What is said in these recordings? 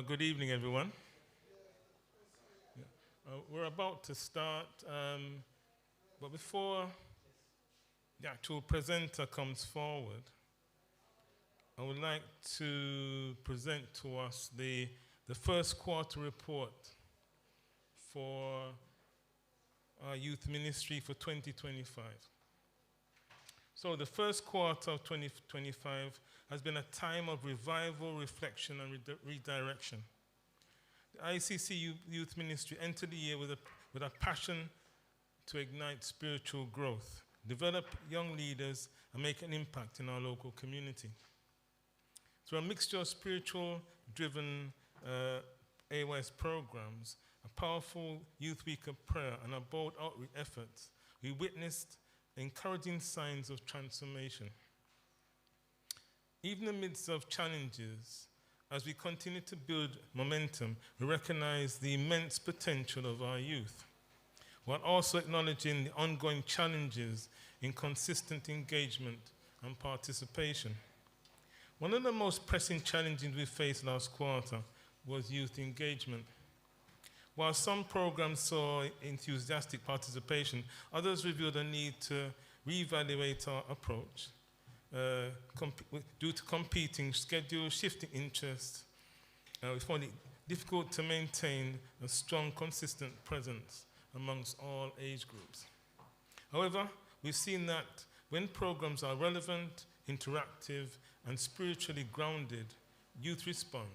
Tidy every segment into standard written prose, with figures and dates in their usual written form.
Good evening, everyone. We're about to start, but before the actual presenter comes forward, I would like to present to us the first quarter report for our youth ministry for 2025. So the first quarter of 2025 has been a time of revival, reflection, and redirection. The ICC Youth Ministry entered the year with a passion to ignite spiritual growth, develop young leaders, and make an impact in our local community. Through a mixture of spiritual-driven AYS programs, a powerful youth week of prayer, and a bold outreach efforts, we witnessed encouraging signs of transformation. Even in the midst of challenges, as we continue to build momentum, we recognize the immense potential of our youth, while also acknowledging the ongoing challenges in consistent engagement and participation. One of the most pressing challenges we faced last quarter was youth engagement. While some programs saw enthusiastic participation, others revealed a need to reevaluate our approach due to competing schedules, shifting interests. We found it difficult to maintain a strong, consistent presence amongst all age groups. However, we've seen that when programs are relevant, interactive, and spiritually grounded, youth respond.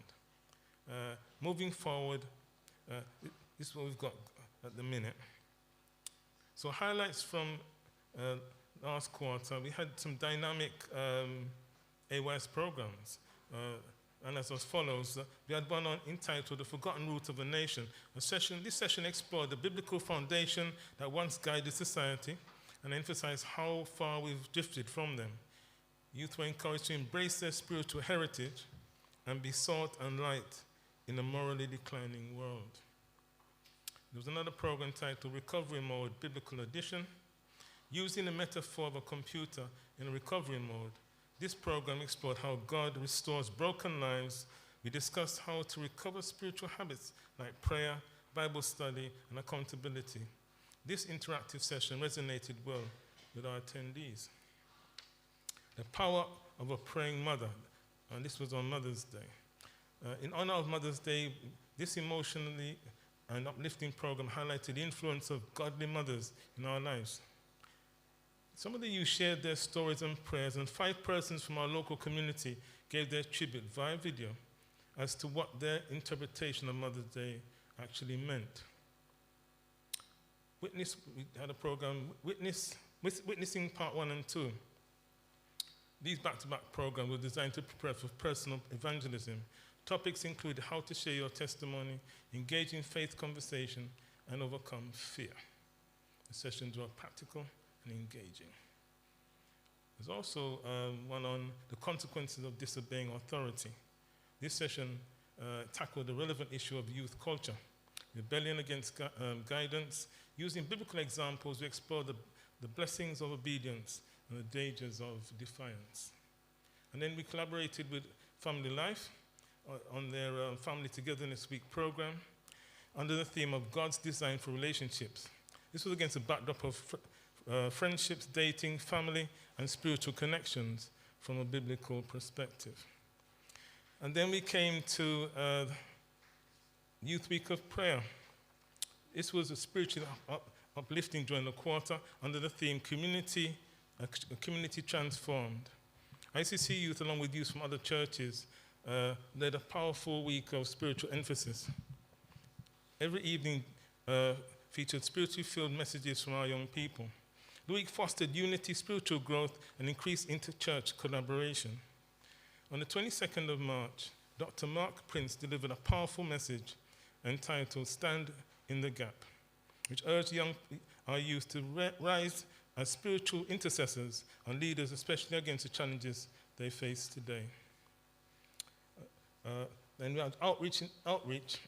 Moving forward, this is what we've got at the minute. So highlights from last quarter, we had some dynamic AYS programs. And as follows, we had one entitled The Forgotten Root of a Nation. This session explored the biblical foundation that once guided society and emphasized how far we've drifted from them. Youth were encouraged to embrace their spiritual heritage and be salt and light in a morally declining world. There was another program titled Recovery Mode, Biblical Edition. Using the metaphor of a computer in recovery mode, this program explored how God restores broken lives. We discussed how to recover spiritual habits like prayer, Bible study, and accountability. This interactive session resonated well with our attendees. The power of a praying mother, and this was on Mother's Day. In honor of Mother's Day, this emotionally and uplifting program highlighted the influence of godly mothers in our lives. Some of the youth shared their stories and prayers, and 5 persons from our local community gave their tribute via video as to what their interpretation of Mother's Day actually meant. We had a program, Witnessing Part 1 and 2. These back-to-back programs were designed to prepare for personal evangelism. Topics include how to share your testimony, engage in faith conversation, and overcome fear. The sessions were practical and engaging. There's also one on the consequences of disobeying authority. This session tackled the relevant issue of youth culture, rebellion against guidance. Using biblical examples, we explored the blessings of obedience and the dangers of defiance. And then we collaborated with Family Life on their Family Togetherness Week program under the theme of God's design for relationships. This was against a backdrop of friendships, dating, family, and spiritual connections from a biblical perspective. And then we came to Youth Week of Prayer. This was a spiritual uplifting during the quarter under the theme Community Transformed. ICC Youth, along with youth from other churches, led a powerful week of spiritual emphasis. Every evening featured spiritually filled messages from our young people. The week fostered unity, spiritual growth, and increased inter-church collaboration. On the 22nd of March, Dr. Mark Prince delivered a powerful message entitled Stand in the Gap, which urged our youth to rise as spiritual intercessors and leaders, especially against the challenges they face today. Then we had outreach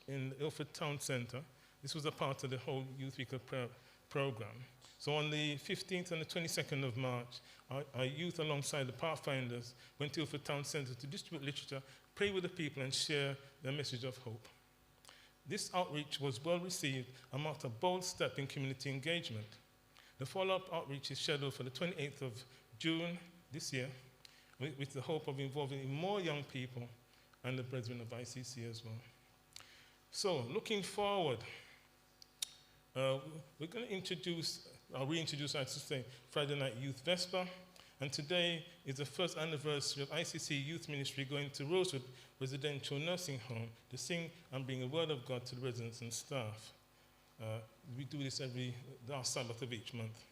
in the Ilford Town Centre. This was a part of the whole Youth Week of Prayer program. So on the 15th and the 22nd of March, our youth alongside the Pathfinders went to Ilford Town Centre to distribute literature, pray with the people, and share their message of hope. This outreach was well received and marked a bold step in community engagement. The follow-up outreach is scheduled for the 28th of June this year, with the hope of involving more young people and the brethren of ICC as well. So, looking forward, we're going to reintroduce, I should say, Friday Night Youth Vesper. And today is the first anniversary of ICC Youth Ministry going to Rosewood Residential Nursing Home to sing and bring a word of God to the residents and staff. We do this every last Sabbath of each month.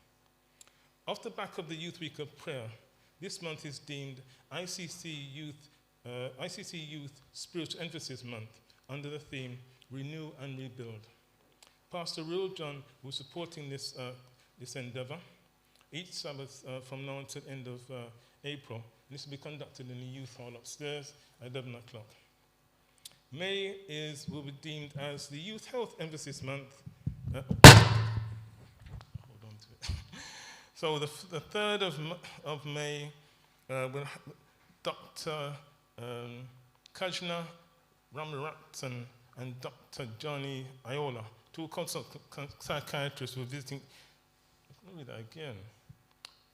Off the back of the Youth Week of Prayer, this month is deemed ICC Youth Spiritual Emphasis Month under the theme Renew and Rebuild. Pastor Real John was supporting this endeavor each Sabbath from now until the end of April. This will be conducted in the youth hall upstairs at 11 o'clock. May will be deemed as the Youth Health Emphasis Month. Hold on to it. So the 3rd of May, Dr. Kajna Ramaratan and Dr. Johnny Iola, two consultant psychiatrists who are visiting. Let me read that again.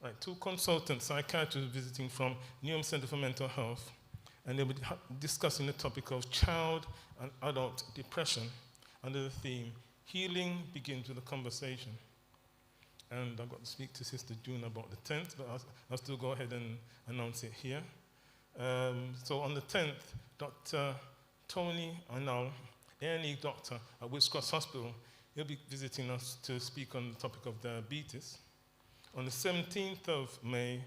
Right, two consultant psychiatrists visiting from Newham Center for Mental Health, and they'll be discussing the topic of child and adult depression under the theme, Healing Begins with a Conversation. And I've got to speak to Sister June about the 10th, but I'll still go ahead and announce it here. So on the 10th, Dr. Tony Arnall, A&E doctor at Wicks Cross Hospital, he'll be visiting us to speak on the topic of diabetes. On the 17th of May,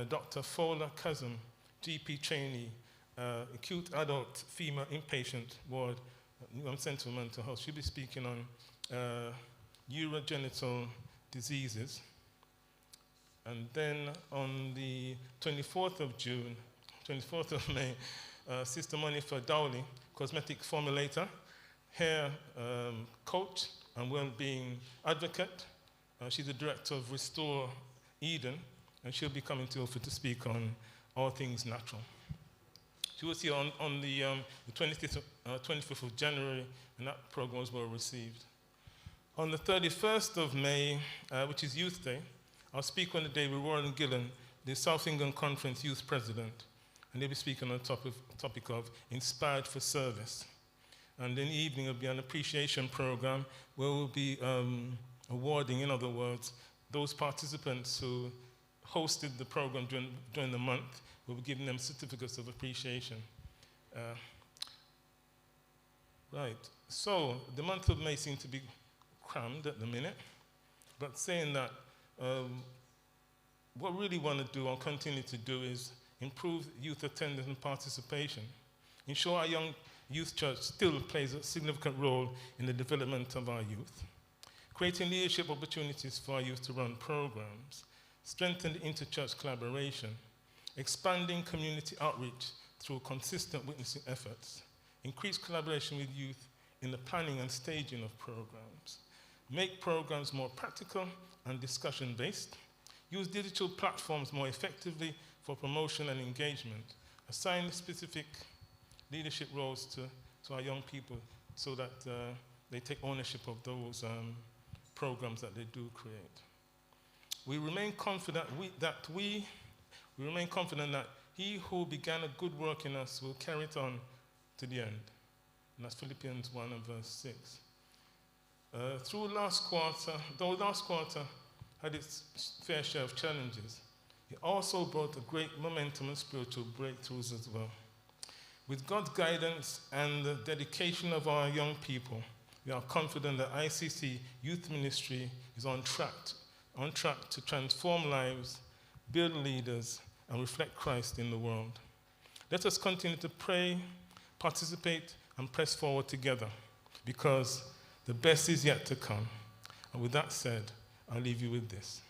Dr. Fowler Chasm, GP trainee, acute adult female inpatient ward at Newham Centre for Mental Health. She'll be speaking on urogenital diseases. And then on the 24th of May, Sister Monifa Dowley, cosmetic formulator, hair coach, and well-being advocate. She's the director of Restore Eden, and she'll be coming to Ilford to speak on all things natural. She was here on the 25th of January, and that program was well received. On the 31st of May, which is Youth Day, I'll speak on the day with Warren Gillen, the South England Conference Youth President, and they'll be speaking on the topic of Inspired for Service. And in the evening, there'll be an appreciation program where we'll be awarding, in other words, those participants who hosted the program during the month. We'll be giving them certificates of appreciation. Right, so the month of May seems to be crammed at the minute, but saying that, what we really want to do and continue to do is improve youth attendance and participation, ensure our young youth church still plays a significant role in the development of our youth, creating leadership opportunities for our youth to run programs, strengthen the inter-church collaboration, expanding community outreach through consistent witnessing efforts, increase collaboration with youth in the planning and staging of programs, make programs more practical and discussion-based, use digital platforms more effectively for promotion and engagement, assign specific leadership roles to our young people so that they take ownership of those programs that they do create. We remain confident that he who began a good work in us will carry it on to the end. And that's Philippians 1 and verse 6. Though last quarter had its fair share of challenges, it also brought a great momentum and spiritual breakthroughs as well. With God's guidance and the dedication of our young people, we are confident that ICC Youth Ministry is on track to transform lives, build leaders, and reflect Christ in the world. Let us continue to pray, participate, and press forward together, because the best is yet to come. And with that said, I'll leave you with this.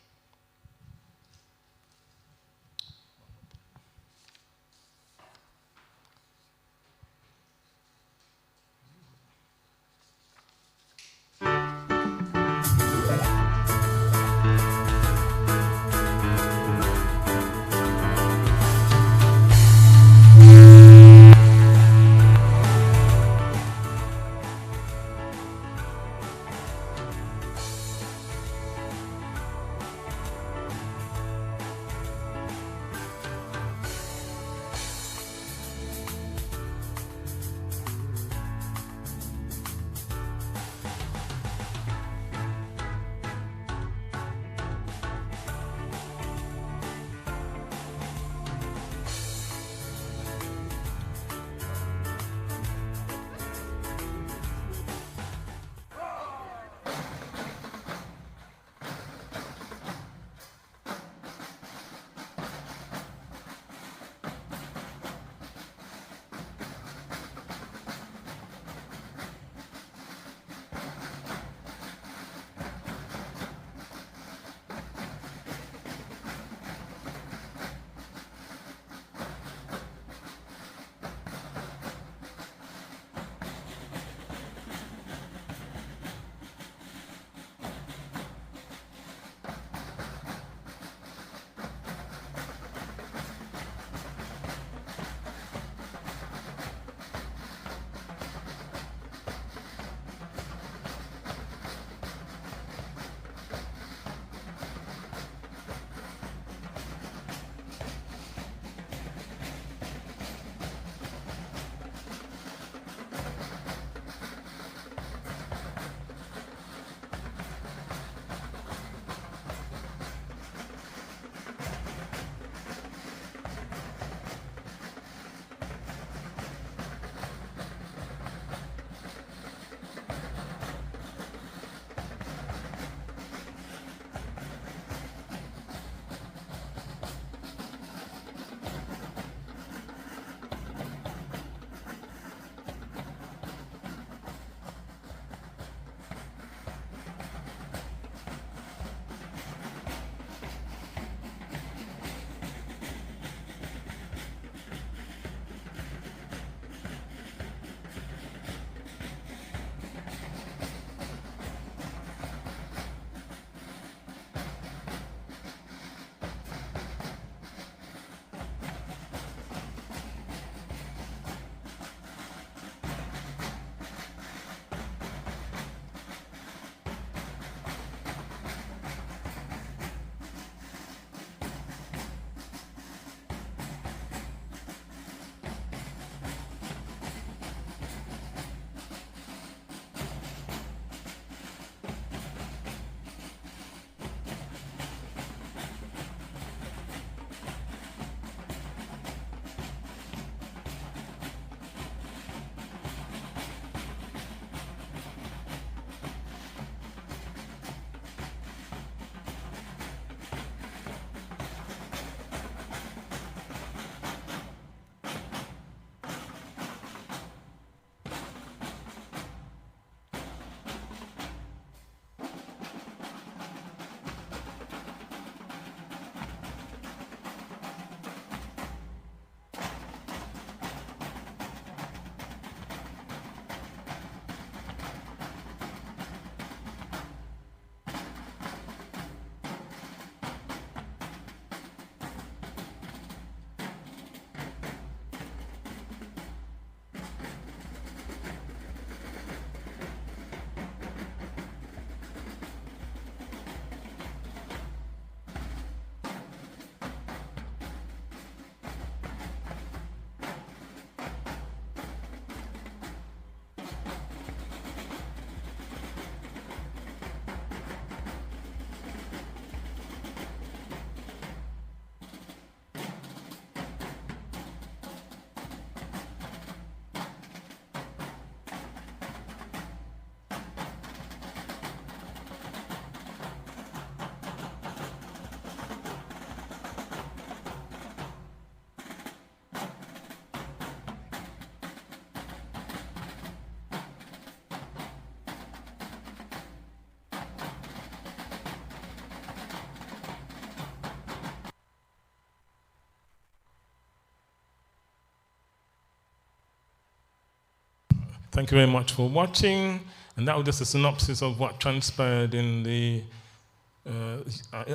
Thank you very much for watching. And that was just a synopsis of what transpired in the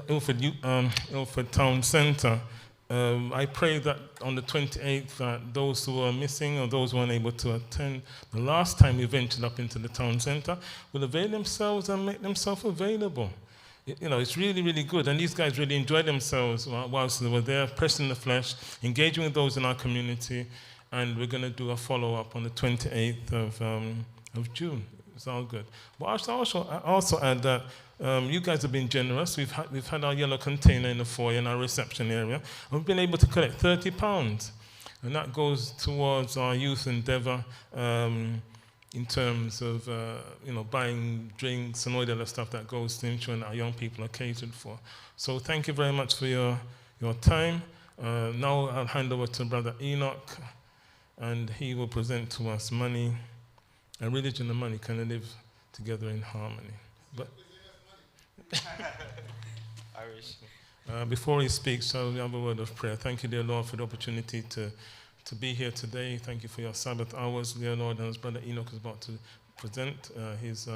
Ilford Town Centre. I pray that on the 28th that those who are missing or those who are unable to attend the last time we ventured up into the town centre will avail themselves and make themselves available. It's really, really good. And these guys really enjoyed themselves whilst they were there, pressing the flesh, engaging with those in our community. And we're going to do a follow-up on the 28th of June. It's all good. But I also add that you guys have been generous. We've had our yellow container in the foyer in our reception area. And we've been able to collect £30. And that goes towards our youth endeavour in terms of buying drinks and all the other stuff that goes to ensuring that our young people are catered for. So thank you very much for your time. Now I'll hand over to Brother Enoch, and he will present to us money. And religion and money can live together in harmony. But I wish. Before he speaks, shall we have a word of prayer? Thank you, dear Lord, for the opportunity to be here today. Thank you for your Sabbath hours, dear Lord. And as Brother Enoch is about to present his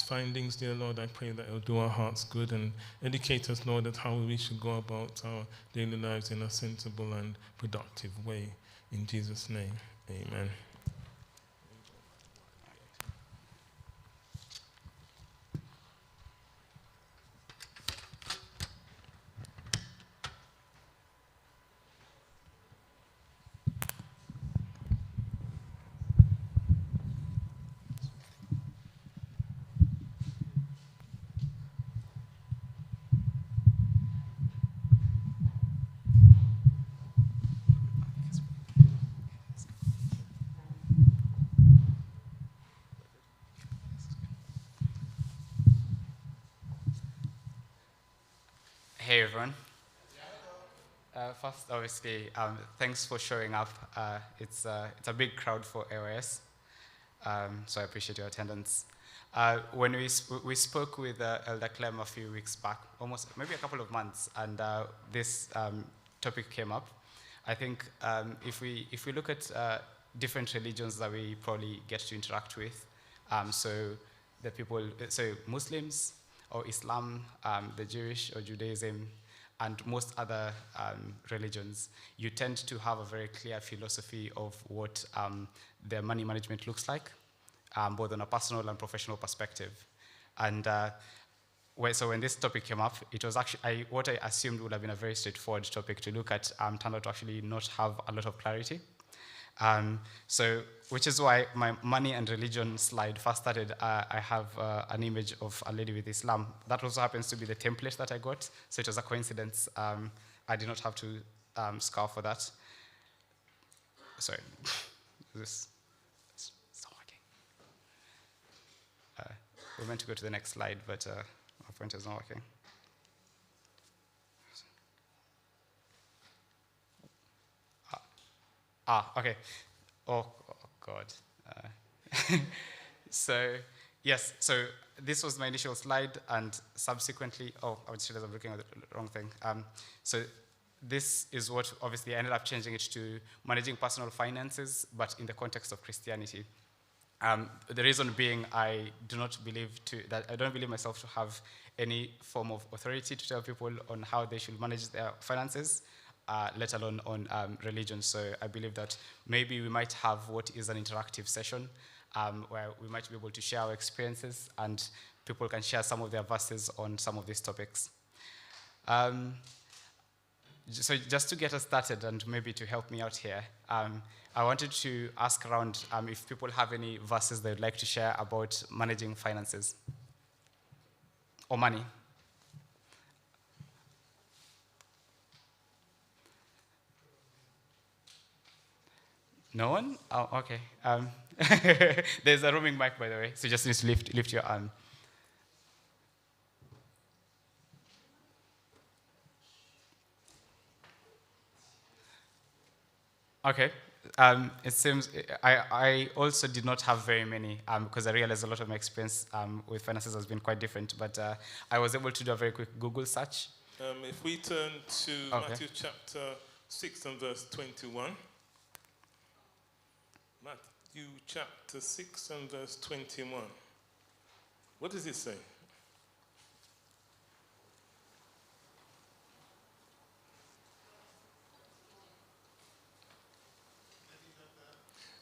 findings, dear Lord, I pray that it will do our hearts good and educate us, Lord, at how we should go about our daily lives in a sensible and productive way. In Jesus' name, amen. Hey everyone. First, obviously, thanks for showing up. It's a big crowd for AYS, so I appreciate your attendance. When we spoke with Elder Clem a few weeks back, maybe a couple of months, and this topic came up. I think if we look at different religions that we probably get to interact with, so Muslims, or Islam, the Jewish or Judaism, and most other religions, you tend to have a very clear philosophy of what their money management looks like, both on a personal and professional perspective. And so when this topic came up, it was actually, what I assumed would have been a very straightforward topic to look at, turned out to actually not have a lot of clarity. Which is why my money and religion slide first started. I have an image of a lady with Islam. That also happens to be the template that I got, so it was a coincidence. I did not have to scour for that. Sorry, it's not working. We're meant to go to the next slide, but my pointer is not working. Okay. Oh God. So this was my initial slide, and subsequently, I just realized I'm looking at the wrong thing. So this is what obviously I ended up changing it to managing personal finances, but in the context of Christianity. The reason being, I don't believe myself to have any form of authority to tell people on how they should manage their finances. Let alone on religion. So I believe that maybe we might have what is an interactive session where we might be able to share our experiences and people can share some of their verses on some of these topics. So just to get us started and maybe to help me out here, I wanted to ask around if people have any verses they would like to share about managing finances or money. No one? Oh, okay. There's a roaming mic, by the way, so you just need to lift your arm. Okay. It seems I also did not have very many because I realized a lot of my experience with finances has been quite different, but I was able to do a very quick Google search. If we turn to Matthew chapter 6 and verse 21. Matthew chapter 6 and verse 21. What does it say?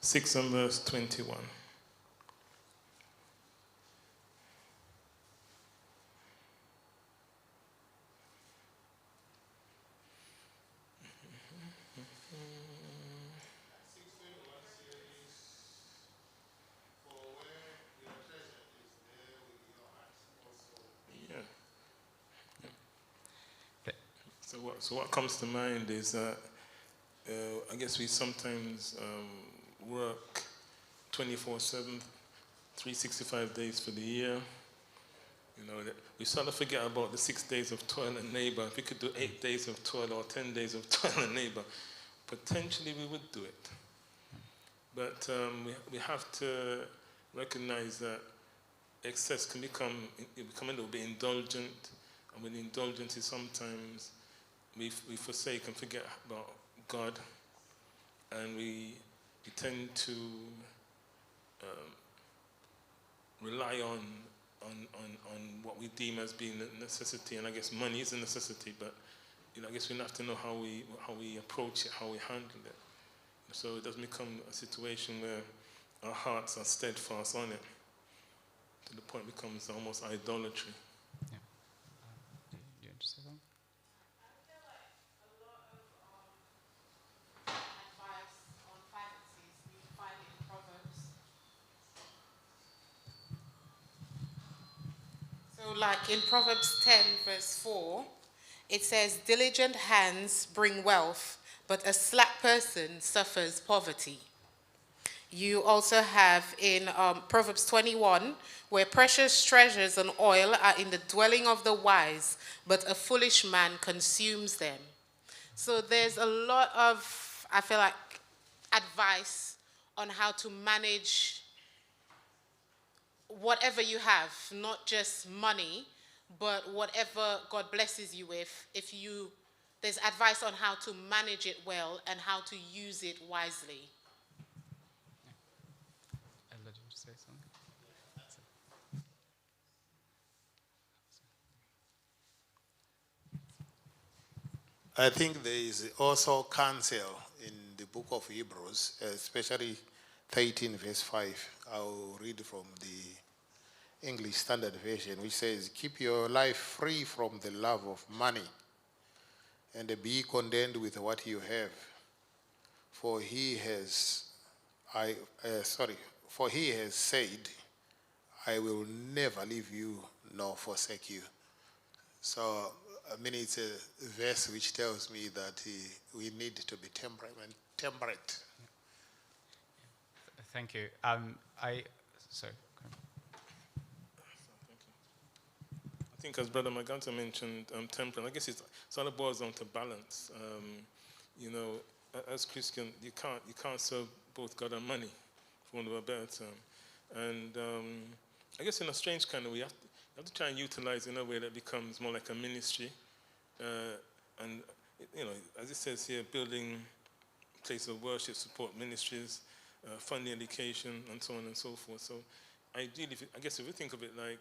Six and verse 21. So what comes to mind is that I guess we sometimes work 24/7, 365 days for the year. You know, we sort of forget about the 6 days of toil and labor. If we could do 8 days of toil or 10 days of toil and labor, potentially we would do it. But we have to recognize that excess can become a little bit indulgent, and with indulgence is sometimes we forsake and forget about God, and we tend to rely on what we deem as being a necessity, and I guess money is a necessity, but I guess we have to know how we approach it, how we handle it, so it doesn't become a situation where our hearts are steadfast on it to the point it becomes almost idolatry. Yeah. Do you want to say something? Advice on finances, we find it in Proverbs. So like in Proverbs 10 verse 4, it says, diligent hands bring wealth, but a slack person suffers poverty. You also have in Proverbs 21, where precious treasures and oil are in the dwelling of the wise, but a foolish man consumes them. So there's a lot of, I feel like, advice on how to manage whatever you have, not just money, but whatever God blesses you with. There's advice on how to manage it well and how to use it wisely. I'll let you say something. I think there is also counsel in the book of Hebrews, especially 13 verse 5. I'll read from the English Standard Version, which says, keep your life free from the love of money and be content with what you have. For he has said, I will never leave you nor forsake you. So, it's a verse which tells me that we need to be temperate. Thank you. Sorry. I think as Brother Maganta mentioned, temperance, I guess it all boils down to balance. As Christian, you can't serve both God and money, for want of a better term. And I guess in a strange kind of way, you have to try and utilize it in a way that becomes more like a ministry. As it says here, building place of worship, support ministries, funding education, and so on and so forth. So ideally, if we think of it like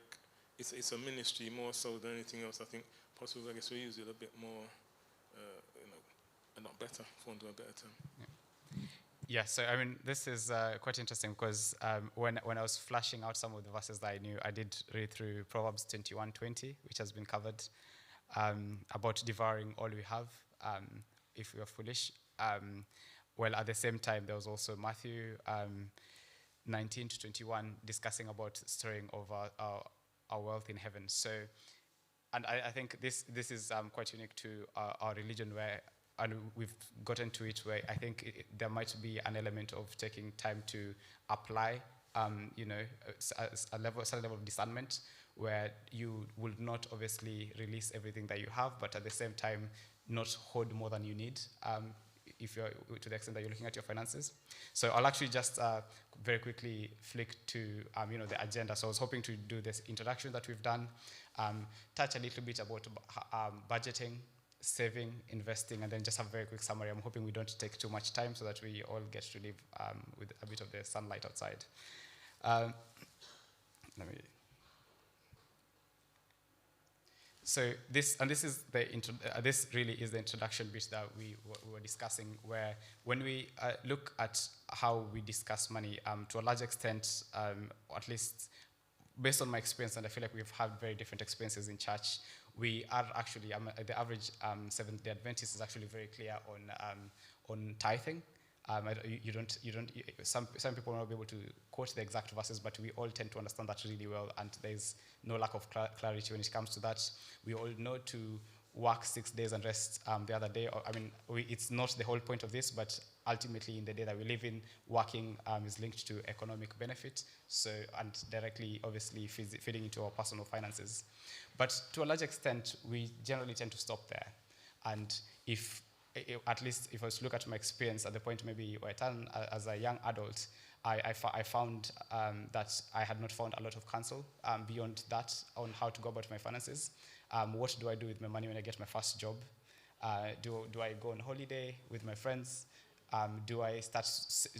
it's a ministry more so than anything else, I think possibly, we use it a bit more, a lot better, for want of a better term. Yeah, so this is quite interesting because when I was flashing out some of the verses that I knew, I did read through Proverbs 21:20, which has been covered, about devouring all we have if we are foolish. Well, at the same time, there was also Matthew 19-21 discussing about storing over our wealth in heaven. So, and I think this is quite unique to our religion, and we've gotten to it where I think there might be an element of taking time to apply, a certain level of discernment, where you will not obviously release everything that you have, but at the same time not hold more than you need, if you're to the extent that you're looking at your finances. So I'll actually just very quickly flick to the agenda. So I was hoping to do this introduction that we've done, touch a little bit about budgeting, saving, investing, and then just have a very quick summary. I'm hoping we don't take too much time so that we all get to live with a bit of the sunlight outside. So this really is the introduction bit that we were discussing, where when we look at how we discuss money, to a large extent, or at least based on my experience, and I feel like we've had very different experiences in church, we are actually, the average Seventh-Day Adventist is actually very clear on tithing. Some people will not be able to quote the exact verses, but we all tend to understand that really well, and there's no lack of clarity when it comes to that. We all know to work 6 days and rest the other day. It's not the whole point of this, but ultimately in the day that we live in, working is linked to economic benefit, and directly, obviously, feeding into our personal finances. But to a large extent, we generally tend to stop there. And at least if I was to look at my experience at the point maybe where I turned as a young adult, I found that I had not found a lot of counsel beyond that on how to go about my finances. What do I do with my money when I get my first job? Do I go on holiday with my friends? Do I start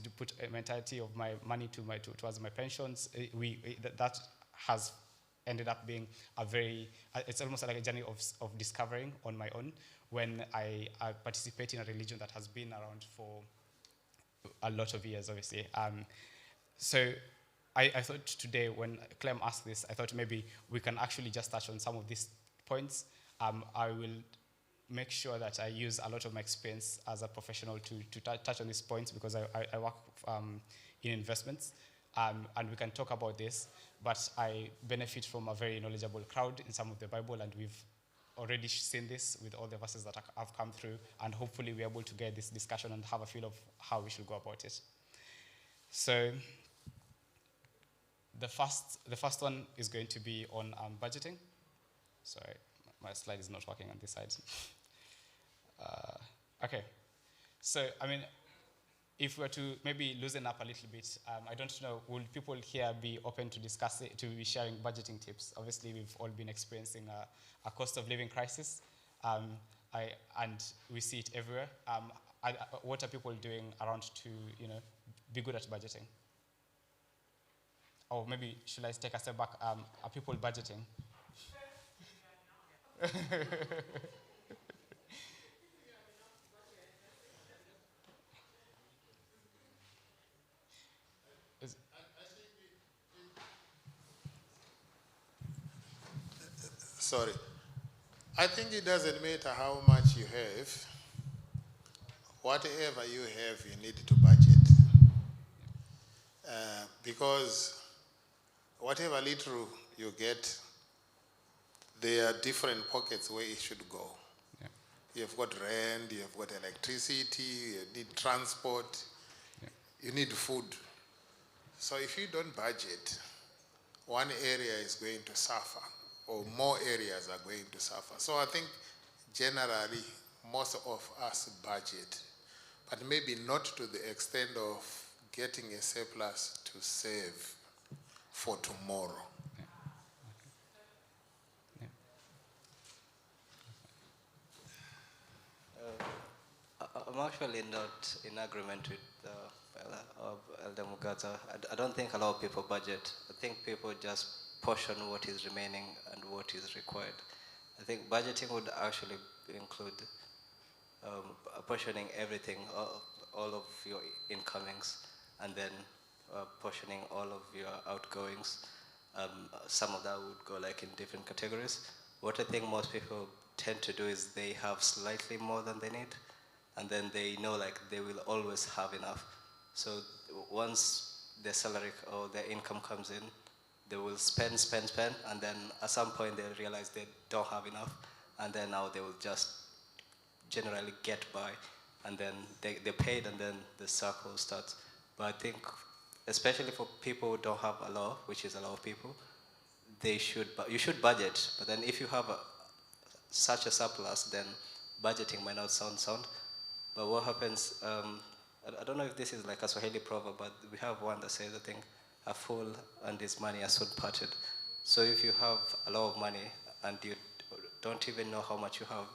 to put a mentality of my money towards my pensions? That has ended up being it's almost like a journey of discovering on my own when I participate in a religion that has been around for a lot of years, obviously. So I thought today, when Clem asked this, I thought maybe we can actually just touch on some of these points. I will make sure that I use a lot of my experience as a professional to touch on these points, because I work in investments, and we can talk about this, but I benefit from a very knowledgeable crowd in some of the Bible, and we've already seen this with all the verses that have come through, and hopefully we're able to get this discussion and have a feel of how we should go about it. So the first one is going to be on budgeting. Sorry, my slide is not working on this side. Okay, so if we were to maybe loosen up a little bit, I don't know, will people here be open to discuss it, to be sharing budgeting tips? Obviously, we've all been experiencing a cost of living crisis, and we see it everywhere. What are people doing around to, be good at budgeting? Or maybe should I take a step back? Are people budgeting? Sorry. I think it doesn't matter how much you have. Whatever you have, you need to budget. Because whatever little you get, there are different pockets where it should go. Yeah. You've got rent, you've got electricity, you need transport, you need food. So if you don't budget, one area is going to suffer, or more areas are going to suffer. So I think generally most of us budget, but maybe not to the extent of getting a surplus to save for tomorrow. I'm actually not in agreement with Elder Mugaza. I don't think a lot of people budget. I think people just portion what is remaining and what is required. I think budgeting would actually include portioning everything, all of your incomings, and then portioning all of your outgoings. Some of that would go like in different categories. What I think most people tend to do is they have slightly more than they need, and then they know like they will always have enough. So once their salary or their income comes in, they will spend, and then at some point they'll realize they don't have enough, and then now they will just generally get by, and then they're paid, and then the circle starts. But I think, especially for people who don't have a lot, which is a lot of people, you should budget. But then if you have such a surplus, then budgeting might not sound sound. But what happens, I don't know if this is like a Swahili proverb, but we have one that says, I think, a fool and his money are soon parted. So if you have a lot of money and you don't even know how much you have,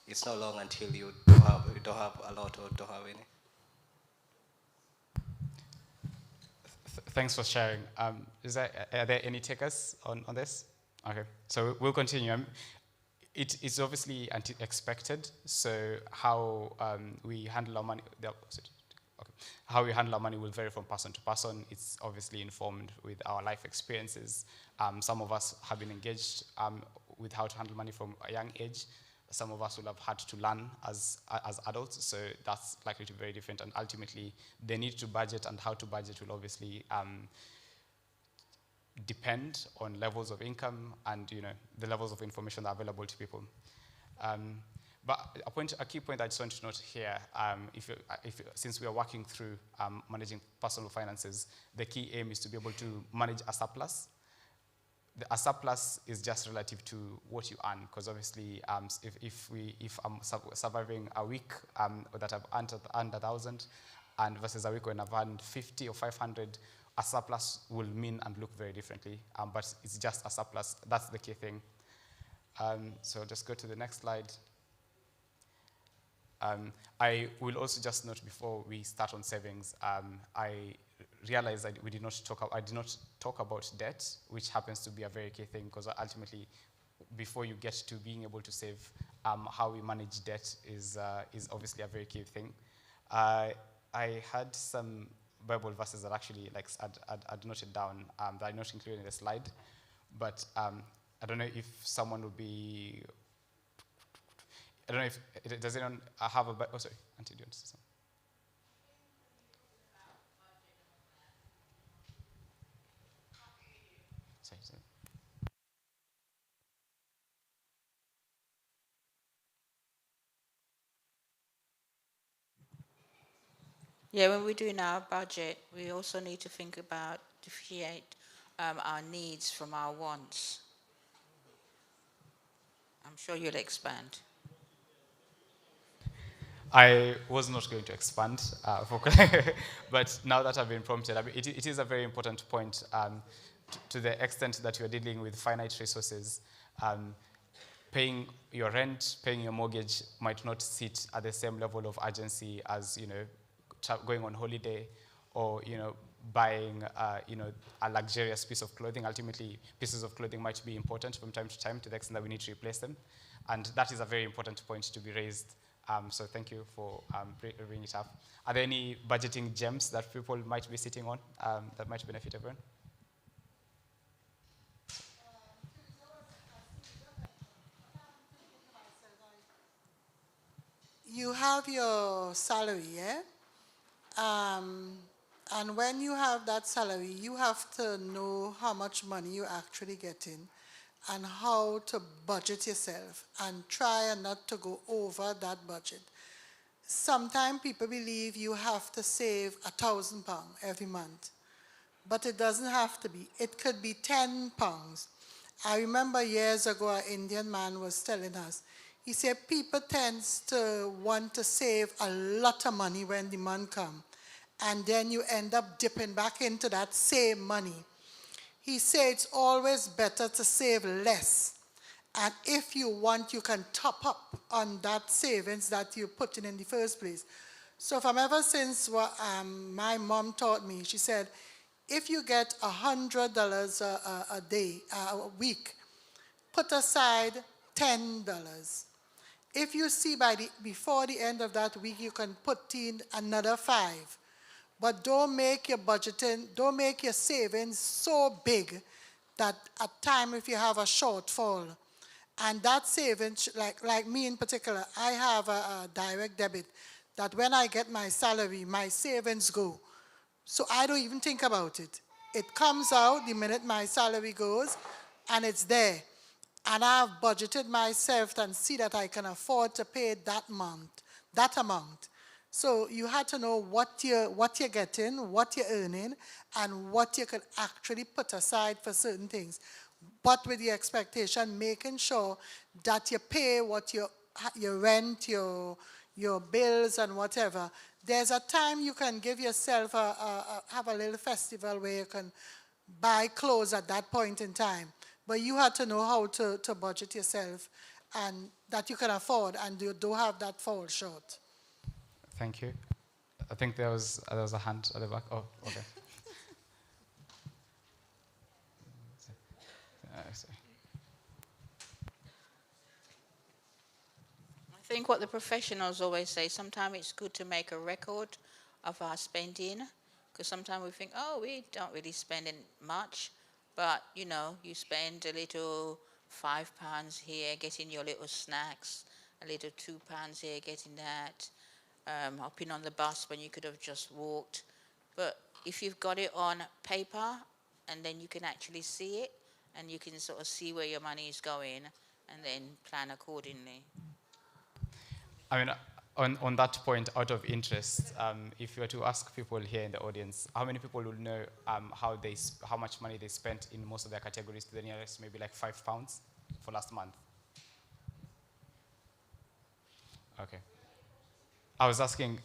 it's not long until you don't have a lot or don't have any. Thanks for sharing. Are there any takers on this? Okay, so we'll continue. It's obviously expected. So how we handle our money, how we handle our money will vary from person to person. It's obviously informed with our life experiences. Some of us have been engaged with how to handle money from a young age. Some of us will have had to learn as adults, so that's likely to be very different. And ultimately, the need to budget and how to budget will obviously depend on levels of income and the levels of information that are available to people. But a key point I just want to note here, since we are working through managing personal finances, the key aim is to be able to manage a surplus. A surplus is just relative to what you earn, because obviously, if I'm surviving a week that I've earned 1,000, and versus a week when I've earned 50 or 500, a surplus will mean and look very differently. But it's just a surplus. That's the key thing. So just go to the next slide. I will also just note before we start on savings, I realized that I did not talk about debt, which happens to be a very key thing, because ultimately, before you get to being able to save, how we manage debt is obviously a very key thing. I had some Bible verses that actually I'd noted down that I not included in the slide, but I don't know if someone would be. I don't know if does anyone have a Bible? Oh, sorry, Auntie, do you want to say something? Sorry. Yeah, when we're doing our budget, we also need to think about differentiate our needs from our wants. I'm sure you'll expand. I was not going to expand, but now that I've been prompted, it is a very important point to the extent that you're dealing with finite resources. Paying your rent, paying your mortgage might not sit at the same level of urgency as going on holiday or buying a luxurious piece of clothing. Ultimately, pieces of clothing might be important from time to time to the extent that we need to replace them, and that is a very important point to be raised. So thank you for bringing it up. Are there any budgeting gems that people might be sitting on that might benefit everyone? You have your salary, yeah? And when you have that salary, you have to know how much money you're actually getting and how to budget yourself and try and not to go over that budget. Sometimes people believe you have to save £1,000 every month, but it doesn't have to be. It could be £10. I remember years ago, an Indian man was telling us, he said people tend to want to save a lot of money when the month comes, and then you end up dipping back into that same money. He said it's always better to save less. And if you want, you can top up on that savings that you put in the first place. So from ever since what my mom taught me, she said, if you get $100 a day, a week, put aside $10. If you see before the end of that week, you can put in another $5. But don't make your budgeting, don't make your savings so big that at time if you have a shortfall, and that savings, like me in particular, I have a direct debit that when I get my salary, my savings go. So I don't even think about it. It comes out the minute my salary goes, and it's there. And I've budgeted myself and see that I can afford to pay that amount. So you had to know what you're getting, what you're earning, and what you can actually put aside for certain things. But with the expectation, making sure that you pay what your rent, your bills, and whatever. There's a time you can give yourself have a little festival where you can buy clothes at that point in time. But you had to know how to budget yourself and that you can afford, and you don't have that fall short. Thank you. I think there was a hand at the back. Oh, okay. Sorry. I think what the professionals always say, sometimes it's good to make a record of our spending, because sometimes we think, oh, we don't really spend much, but you know, you spend a little £5 here, getting your little snacks, a little £2 here, getting that, hopping on the bus when you could have just walked. But if you've got it on paper, and then you can actually see it, and you can sort of see where your money is going, and then plan accordingly. I mean, on that point, out of interest, if you were to ask people here in the audience, how many people would know how much money they spent in most of their categories to the nearest, maybe like £5 for last month? Okay. I was asking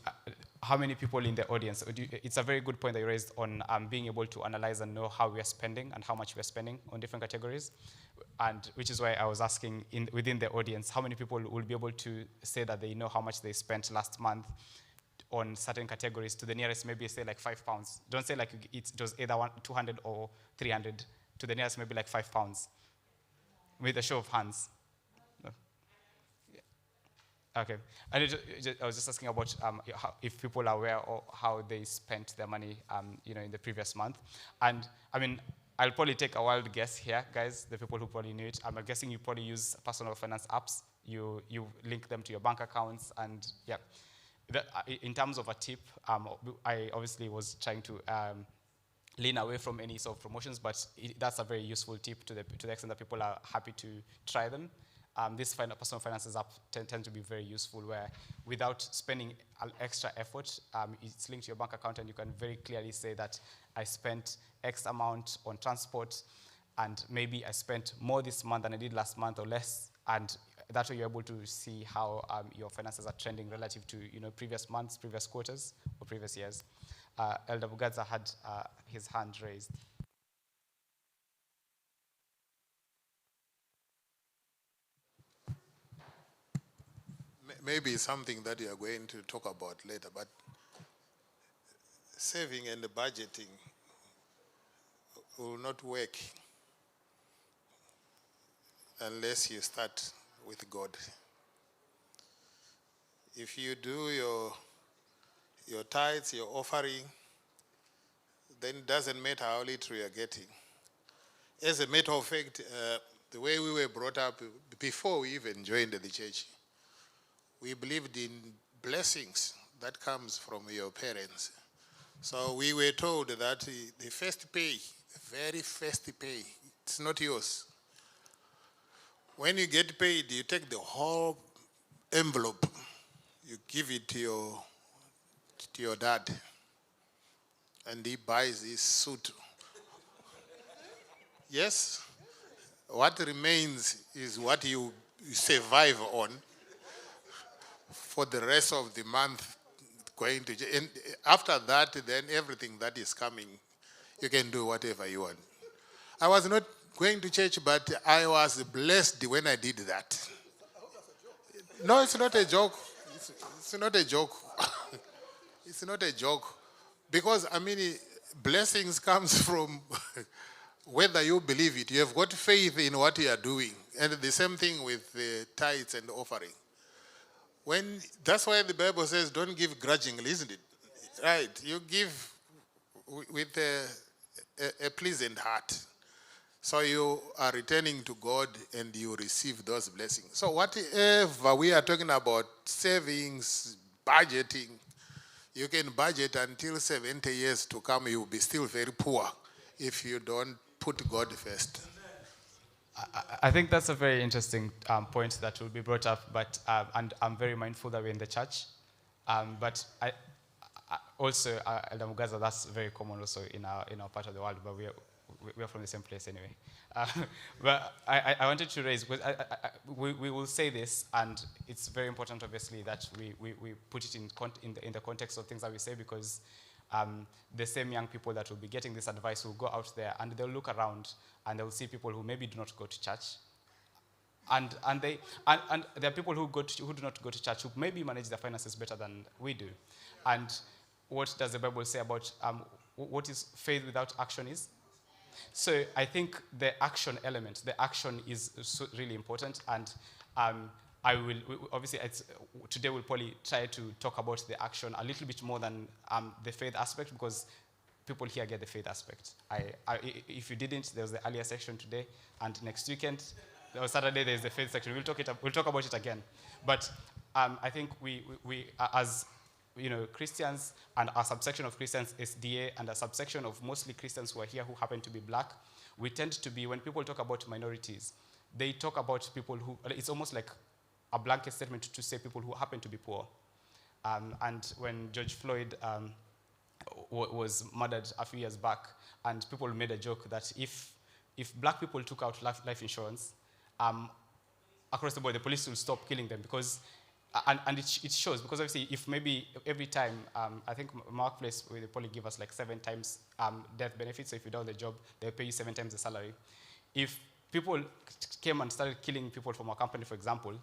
how many people in the audience, it's a very good point that you raised on being able to analyze and know how we are spending and how much we are spending on different categories. And which is why I was asking within the audience, how many people will be able to say that they know how much they spent last month on certain categories to the nearest, maybe say like £5. Don't say like it was either 200 or 300, to the nearest maybe like £5, with a show of hands. No. Yeah. Okay. And I was just asking about if people are aware of how they spent their money, in the previous month. And I mean, I'll probably take a wild guess here, guys, the people who probably knew it. I'm guessing you probably use personal finance apps. You link them to your bank accounts, and yeah. In terms of a tip, I obviously was trying to lean away from any sort of promotions, but that's a very useful tip to the extent that people are happy to try them. This personal finances app tend to be very useful, where without spending extra effort, it's linked to your bank account, and you can very clearly say that I spent X amount on transport, and maybe I spent more this month than I did last month or less, and that way you're able to see how your finances are trending relative to previous months, previous quarters, or previous years. Elder Bugadza had his hand raised. Maybe something that you are going to talk about later, but saving and budgeting will not work unless you start with God. If you do your tithes, your offering, then it doesn't matter how little you are getting. As a matter of fact, the way we were brought up before we even joined the church, we believed in blessings that comes from your parents. So we were told that the first pay, the very first pay, it's not yours. When you get paid, you take the whole envelope, you give it to your dad, and he buys his suit. Yes, what remains is what you survive on for the rest of the month. And after that, then everything that is coming, you can do whatever you want. I was not going to church, but I was blessed when I did that. No, it's not a joke. It's not a joke. It's not a joke. Because, blessings comes from whether you believe it. You have got faith in what you are doing. And the same thing with the tithes and offering. That's why the Bible says don't give grudgingly, isn't it? Right. You give with a pleasant heart. So you are returning to God and you receive those blessings. So whatever we are talking about, savings, budgeting, you can budget until 70 years to come, you will be still very poor if you don't put God first. I think that's a very interesting point that will be brought up, but and I'm very mindful that we're in the church. But I also, Elder Mugaza, that's very common also in our part of the world, but we're from the same place anyway. But I wanted to raise, because we will say this, and it's very important, obviously, that we put it in the context of things that we say, because the same young people that will be getting this advice will go out there and they'll look around and they'll see people who maybe do not go to church, And there are people who do not go to church who maybe manage their finances better than we do. And what does the Bible say about what is faith without action is? So I think the action element, the action is really important. And obviously today we'll probably try to talk about the action a little bit more than the faith aspect, because people here get the faith aspect. If you didn't, there was the earlier section today, and next weekend, or Saturday, there's the faith section. We'll talk about it again. But I think we as Christians, and a subsection of Christians, SDA, and a subsection of mostly Christians who are here who happen to be black, we tend to be, when people talk about minorities, they talk about people who, it's almost like a blanket statement to say people who happen to be poor. And when George Floyd was murdered a few years back, and people made a joke that if black people took out life insurance, across the board, the police will stop killing them, because and it shows, because obviously if maybe every time, I think Marketplace will probably give us like 7 times death benefits, so if you do the job, they'll pay you 7 times the salary. If people came and started killing people from our company, for example,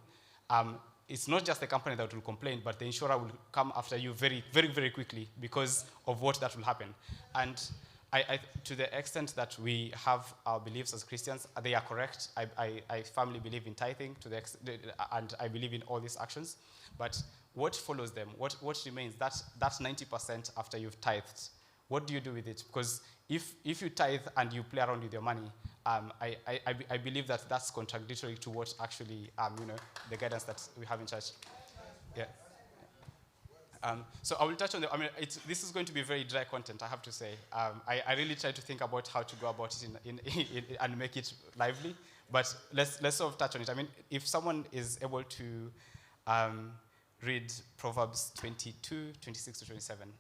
it's not just the company that will complain, but the insurer will come after you very, very, very quickly because of what that will happen. And to the extent that we have our beliefs as Christians, they are correct. I firmly believe in tithing and I believe in all these actions. But what follows them? What remains? That's 90% after you've tithed. What do you do with it? Because if you tithe and you play around with your money, I believe that that's contradictory to what actually the guidance that we have in church. Yeah. So I will touch on this is going to be very dry content, I have to say. I really try to think about how to go about it and make it lively, but let's sort of touch on it. I mean, if someone is able to read Proverbs 22, 26 to 27.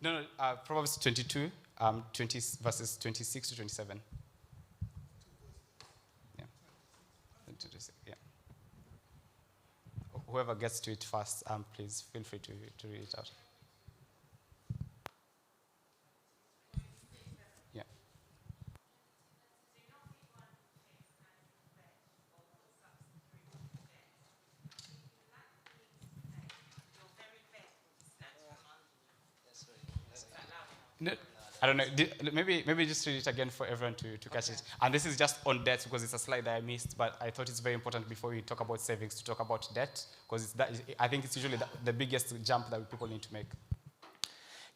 No, Proverbs 22, verses 26 to 27. Yeah. Whoever gets to it first, please feel free to read it out. Yeah. No, I don't know. Maybe just read it again for everyone to catch it. And this is just on debt, because it's a slide that I missed, but I thought it's very important before we talk about savings to talk about debt, because I think it's usually the biggest jump that people need to make.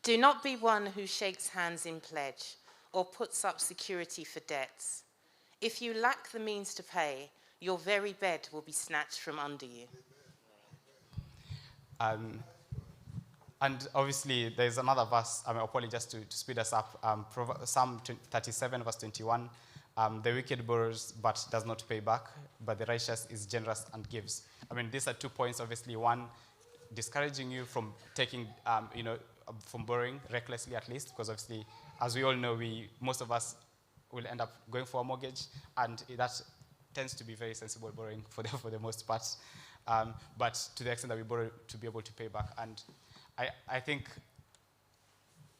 Do not be one who shakes hands in pledge or puts up security for debts. If you lack the means to pay, your very bed will be snatched from under you. And obviously, there's another verse, I'll probably just to speed us up, Psalm 37, verse 21. The wicked borrows but does not pay back, but the righteous is generous and gives. I mean, these are 2 points, obviously. One, discouraging you from taking, from borrowing recklessly at least, because obviously, as we all know, most of us will end up going for a mortgage, and that tends to be very sensible borrowing for the most part. But to the extent that we borrow to be able to pay back. And I think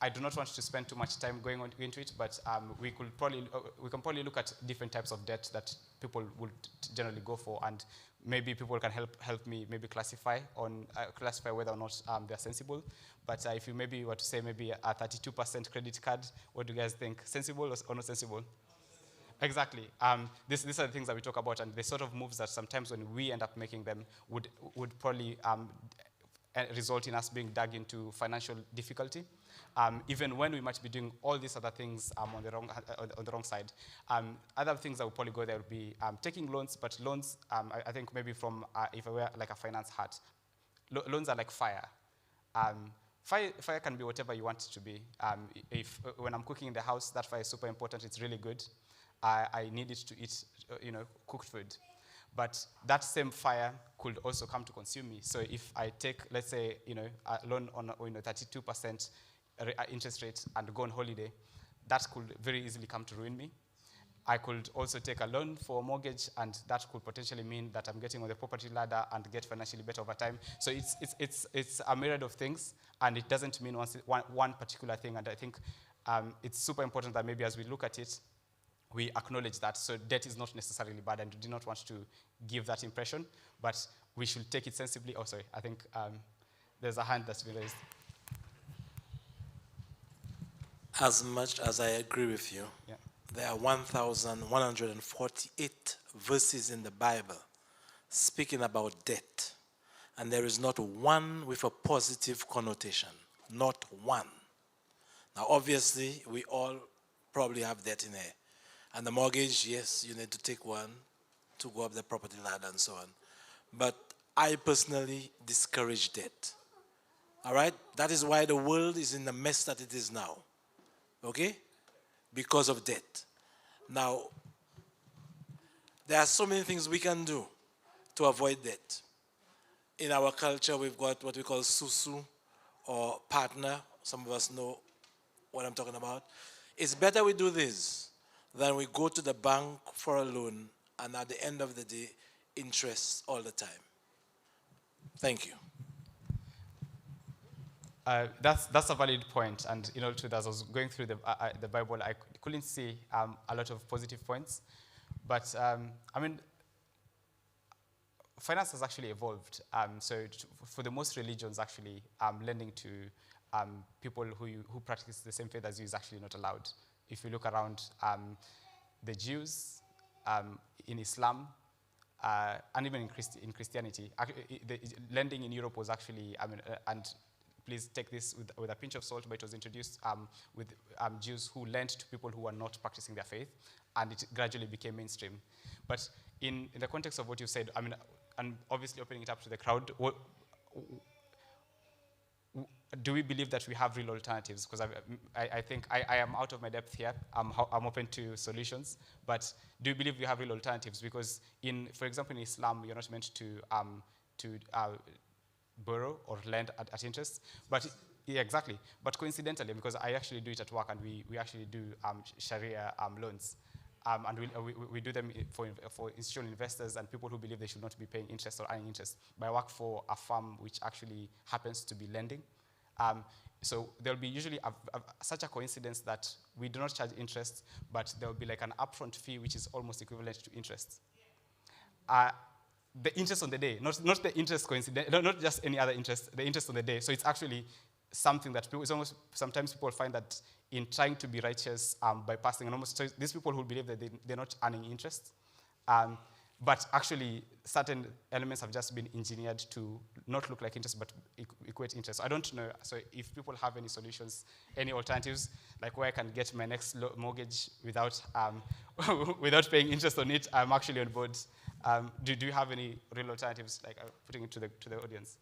I do not want to spend too much time going into it, but we can probably look at different types of debt that people would generally go for, and maybe people can help me maybe classify whether or not they're sensible. But if you maybe were to say maybe a 32% credit card, what do you guys think? Sensible or not sensible? Exactly. These are the things that we talk about, and the sort of moves that sometimes when we end up making them would probably result in us being dug into financial difficulty, even when we might be doing all these other things on the wrong side. Other things that will probably go there would be taking loans, but loans, I think maybe from, if I were like a finance hat, loans are like fire. Fire can be whatever you want it to be. When I'm cooking in the house, that fire is super important. It's really good. I need it to eat, cooked food. But that same fire could also come to consume me. So if I take, let's say, a loan on 32% interest rate and go on holiday, that could very easily come to ruin me. I could also take a loan for a mortgage, and that could potentially mean that I'm getting on the property ladder and get financially better over time. So it's a myriad of things, and it doesn't mean one particular thing. And I think it's super important that maybe as we look at it, we acknowledge that. So debt is not necessarily bad, and we do not want to give that impression, but we should take it sensibly. Oh, sorry, I think there's a hand that's been raised. As much as I agree with you, Yeah. there are 1,148 verses in the Bible speaking about debt, and there is not one with a positive connotation. Not one. Now, obviously, we all probably have debt in here. And the mortgage, yes, you need to take one to go up the property ladder and so on. But I personally discourage debt. All right? That is why the world is in the mess that it is now. Okay? Because of debt. Now, there are so many things we can do to avoid debt. In our culture, we've got what we call susu, or partner. Some of us know what I'm talking about. It's better we do this than we go to the bank for a loan and at the end of the day, interest all the time. Thank you. That's a valid point, and in all truth, as I was going through the Bible, I couldn't see a lot of positive points, but I mean, finance has actually evolved. So for the most religions, actually, lending to people who practice the same faith as you is actually not allowed. If you look around, the Jews, in Islam, and even in Christianity, the lending in Europe was actually, and please take this with a pinch of salt, but it was introduced with Jews who lent to people who were not practicing their faith, and it gradually became mainstream. But in the context of what you said, and obviously opening it up to the crowd, do we believe that we have real alternatives? Because I think I am out of my depth here. I'm open to solutions, but do you believe we have real alternatives? Because for example, in Islam, you're not meant to borrow or lend at interest, but yeah, exactly. But coincidentally, because I actually do it at work, and we actually do Sharia loans, and we do them for institutional investors and people who believe they should not be paying interest or earning interest. But I work for a firm which actually happens to be lending. So there'll be usually such a coincidence that we do not charge interest, but there'll be like an upfront fee which is almost equivalent to interest. The interest on the day, not the interest coincident, not just any other interest, the interest on the day. So it's actually something that it's almost, sometimes people find that in trying to be righteous by passing, and almost so these people who believe that they're not earning interest, but actually certain elements have just been engineered to not look like interest, but equate interest. I don't know, so if people have any solutions, any alternatives, like where I can get my next mortgage without without paying interest on it, I'm actually on board. Do you have any real alternatives, like putting it to the audience?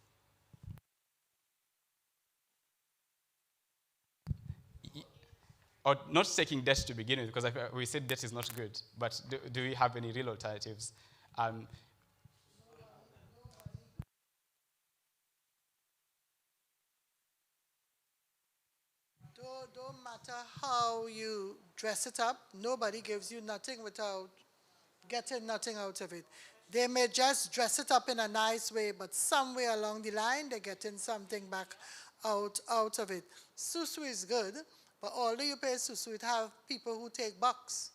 Or not taking debt to begin with, because we said debt is not good, but do we have any real alternatives? Don't matter how you dress it up, nobody gives you nothing without getting nothing out of it. They may just dress it up in a nice way, but somewhere along the line, they're getting something back out of it. Susu is good, but although you pay susu, it have people who take bucks.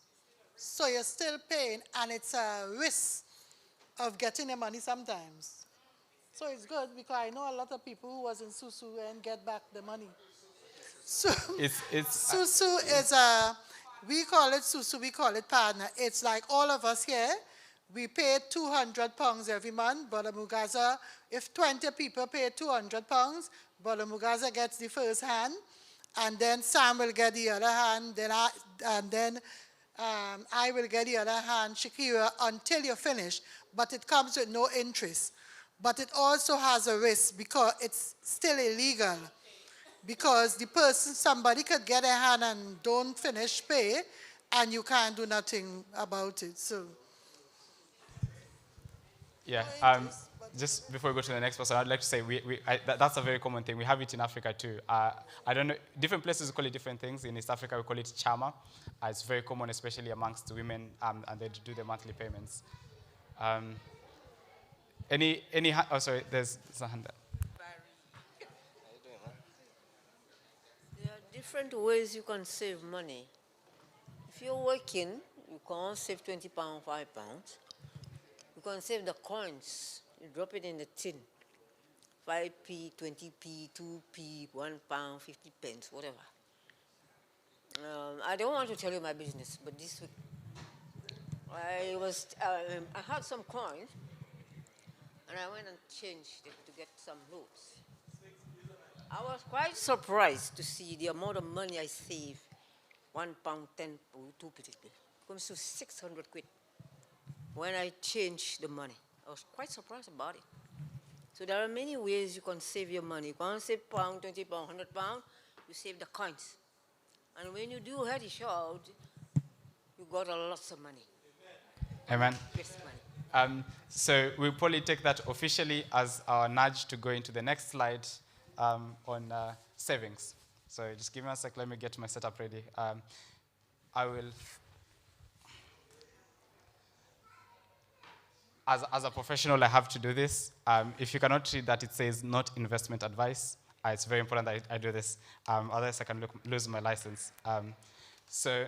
So you're still paying, and it's a risk of getting the money sometimes. So it's good, because I know a lot of people who was in susu and get back the money. So susu is we call it susu, we call it partner. It's like all of us here, we pay £200 every month. Brother Mugaza, if 20 people pay £200, Brother Mugaza gets the first hand, and then Sam will get the other hand, then I will get the other hand, Shakira, until you finish. But it comes with no interest. But it also has a risk, because it's still illegal. Because somebody could get a hand and don't finish pay, and you can't do nothing about it. So, yeah. Just before we go to the next person, I'd like to say that's a very common thing. We have it in Africa too. I don't know, different places call it different things. In East Africa, we call it chama. It's very common, especially amongst women, and they do the monthly payments. Oh, sorry, there's a hand there. different ways you can save money. If you're working, you can't save £20, £5. You can save the coins. You drop it in the tin. 5p, 20p, 2p, £1, 50 pence, whatever. I don't want to tell you my business, but this week I had some coins, and I went and changed it to get some notes. I was quite surprised to see the amount of money I saved. £1, 10, 2p. It comes to 600 quid. When I changed the money, I was quite surprised about it. So there are many ways you can save your money. You can save £1, £20, £100. You save the coins. And when you do head out, you got a lot of money. Amen. Yes, money. So we'll probably take that officially as our nudge to go into the next slide on savings. So just give me a sec, let me get my setup ready. I will, as a professional, I have to do this. If you cannot read that, it says not investment advice. It's very important that I do this, otherwise I can lose my license. So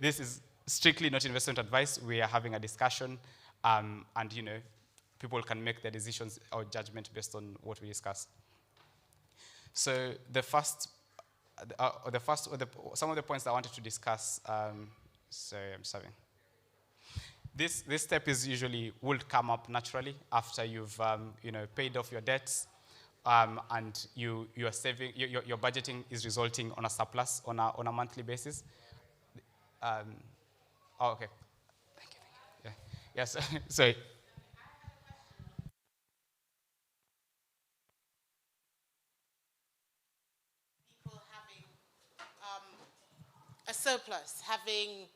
this is strictly not investment advice. We are having a discussion, and people can make their decisions or judgment based on what we discuss. So some of the points I wanted to discuss. Sorry, I'm sorry. This step will come up naturally after you've paid off your debts, and you are saving. Your budgeting is resulting on a surplus on a monthly basis. Okay. Thank you. Yeah. Yes. Sorry. People having a surplus, having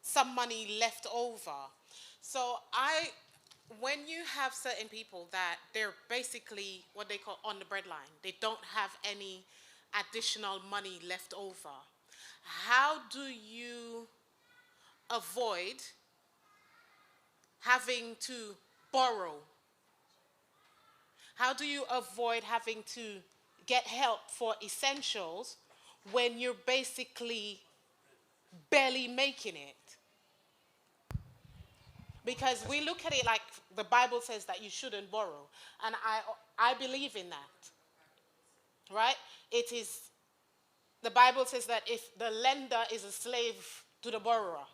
some money left over. So when you have certain people that they're basically what they call on the breadline, they don't have any additional money left over, how do you avoid having to borrow? How do you avoid having to get help for essentials when you're basically barely making it? Because we look at it like the Bible says that you shouldn't borrow. And I believe in that. Right? It is, the Bible says that if the lender is a slave to the borrower.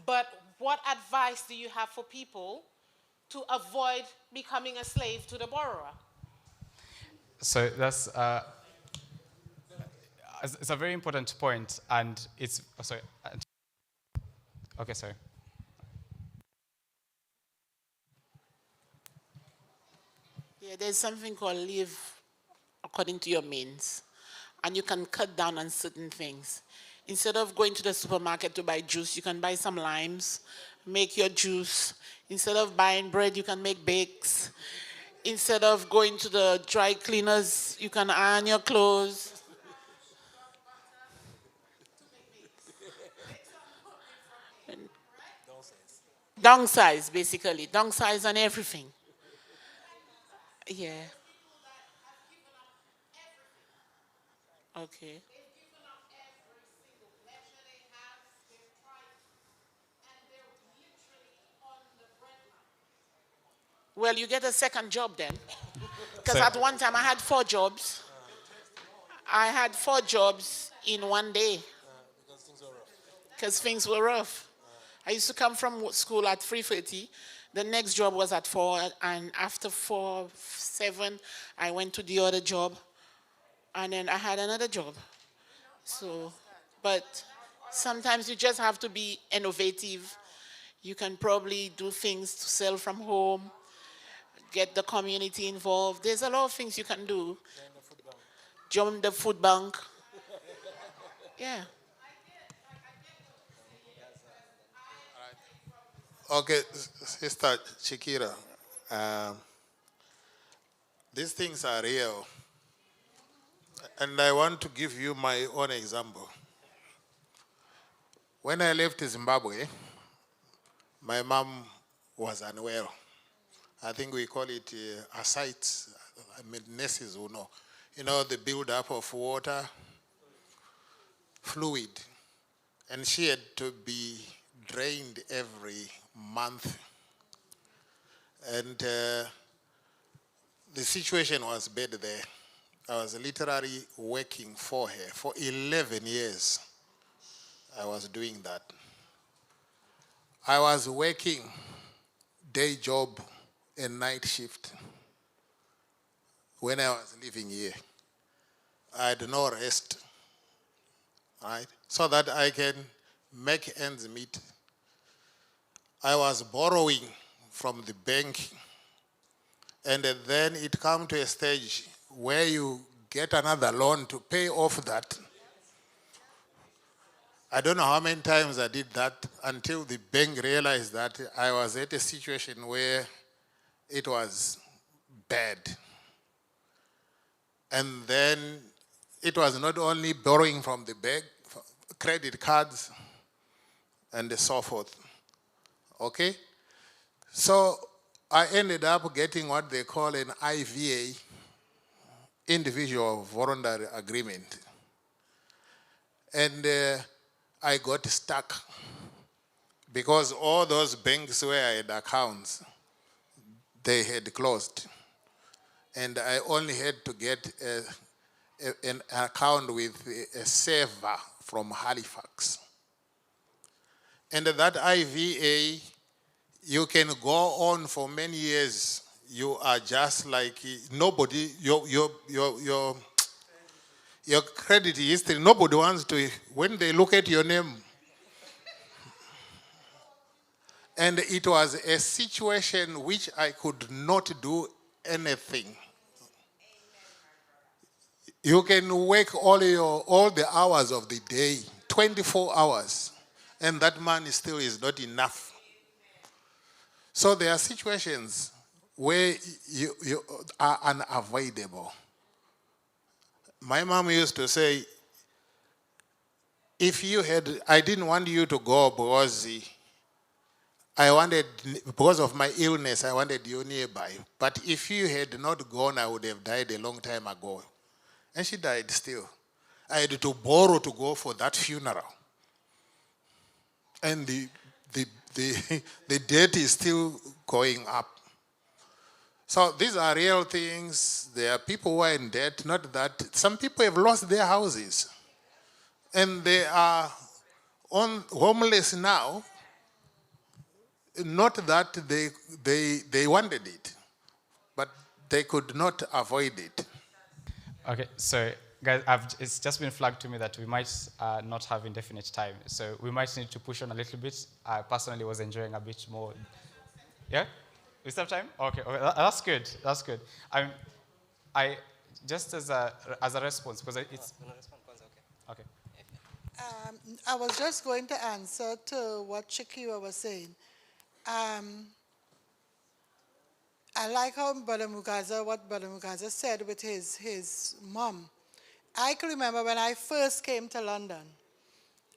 But what advice do you have for people to avoid becoming a slave to the borrower? So that's it's a very important point, and it's sorry. Okay, sorry. Yeah, there's something called live according to your means, and you can cut down on certain things. Instead of going to the supermarket to buy juice, you can buy some limes, make your juice. Instead of buying bread, you can make bakes. Instead of going to the dry cleaners, you can iron your clothes. Downsize, basically. Downsize on everything. Yeah. Okay. Well, you get a second job then. Because at one time I had 4 jobs. I had 4 jobs in one day. Because things were rough. I used to come from school at 3:30. The next job was at 4. And after 4, 7, I went to the other job. And then I had another job. So, but sometimes you just have to be innovative. You can probably do things to sell from home. Get the community involved. There's a lot of things you can do. Join the food bank. Yeah. Okay, Sister Chikira, these things are real. And I want to give you my own example. When I left Zimbabwe, my mom was unwell. I think we call it ascites. I mean, nurses will know. the build-up of water, fluid. And she had to be drained every month. And the situation was bad there. I was literally working for her. For 11 years, I was doing that. I was working day job and night shift when I was living here. I had no rest, right? So that I can make ends meet. I was borrowing from the bank, and then it come to a stage where you get another loan to pay off that. I don't know how many times I did that until the bank realized that I was at a situation where it was bad. And then it was not only borrowing from the bank, credit cards, and so forth. Okay? So I ended up getting what they call an IVA, Individual Voluntary Agreement. And I got stuck because all those banks where I had accounts, they had closed. And I only had to get an account with a saver from Halifax. And that IVA, you can go on for many years. You are just like nobody, your credit history, nobody wants to, when they look at your name. And it was a situation which I could not do anything. You can work all the hours of the day, 24 hours, and that money still is not enough. So there are situations where you are unavoidable. My mom used to say, I didn't want you to go because of my illness, I wanted you nearby. But if you had not gone, I would have died a long time ago. And she died still. I had to borrow to go for that funeral. And the debt is still going up. So these are real things. There are people who are in debt, not that. Some people have lost their houses. And they are homeless now. Not that they wanted it, but they could not avoid it. Okay, so guys, it's just been flagged to me that we might not have indefinite time. So we might need to push on a little bit. I personally was enjoying a bit more. Yeah? We still have time? Okay, that's good. That's good. I just as a response, because it's... Okay. I was just going to answer to what Shakira was saying. I like how what Brother Mugaza said with his mom. I can remember when I first came to London,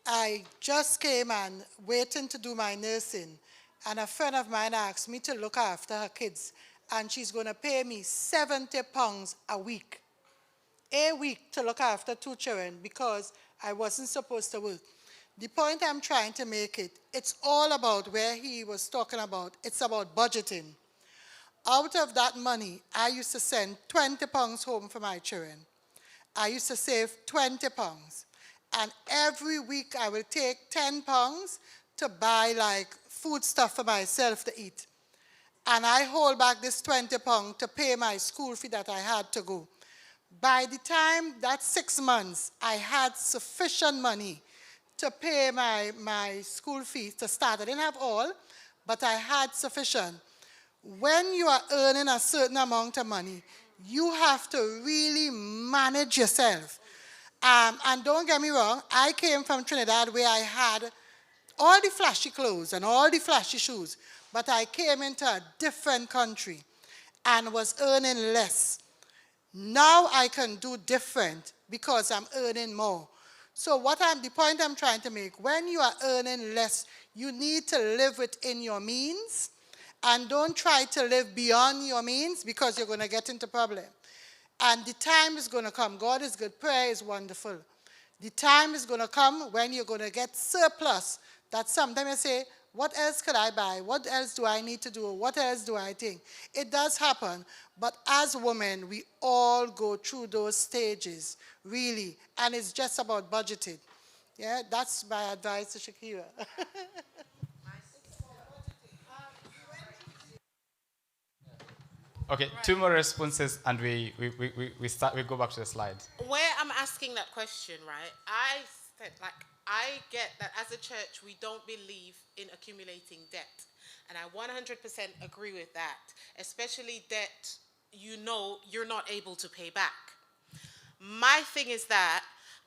I just came and waiting to do my nursing, and a friend of mine asked me to look after her kids, and she's going to pay me £70 a week to look after 2 children because I wasn't supposed to work. The point I'm trying to make it's all about where he was talking about. It's about budgeting. Out of that money, I used to send £20 home for my children. I used to save £20. And every week I will take £10 to buy like food stuff for myself to eat. And I hold back this £20 to pay my school fee that I had to go. By the time that's 6 months, I had sufficient money to pay my school fees to start. I didn't have all, but I had sufficient. When you are earning a certain amount of money, you have to really manage yourself. And don't get me wrong, I came from Trinidad where I had all the flashy clothes and all the flashy shoes, but I came into a different country and was earning less. Now I can do different because I'm earning more. So the point I'm trying to make, when you are earning less, you need to live within your means and don't try to live beyond your means because you're going to get into problem. And the time is going to come. God is good. Prayer is wonderful. The time is going to come when you're going to get surplus. That sometimes you say, what else could I buy? What else do I need to do? What else do I think? It does happen. But as women, we all go through those stages, really. And it's just about budgeting. Yeah, that's my advice to Shakira. Okay, two more responses, and we go back to the slide. Where I'm asking that question, right? I said, I get that as a church, we don't believe in accumulating debt. And I 100% agree with that, especially debt you're not able to pay back. My thing is that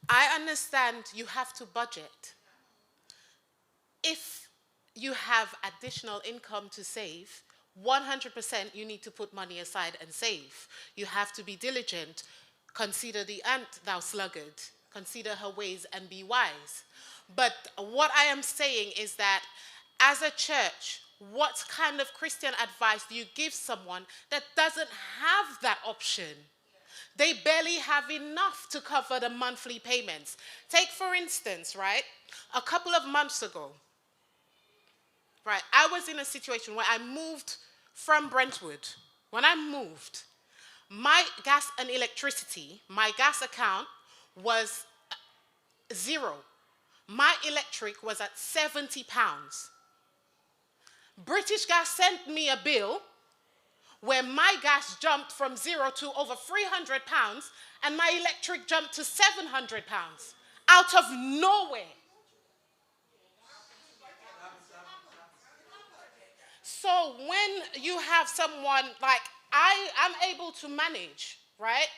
I understand you have to budget. If you have additional income to save, 100% you need to put money aside and save. You have to be diligent. Consider the ant, thou sluggard. Consider her ways and be wise. But what I am saying is that as a church, what kind of Christian advice do you give someone that doesn't have that option? They barely have enough to cover the monthly payments. Take, for instance, right, a couple of months ago, right, I was in a situation where I moved from Brentwood. When I moved, my gas and electricity, my gas account was 0. My electric was at £70. British Gas sent me a bill where my gas jumped from 0 to over £300 and my electric jumped to £700 out of nowhere. So when you have someone like, I am able to manage, right?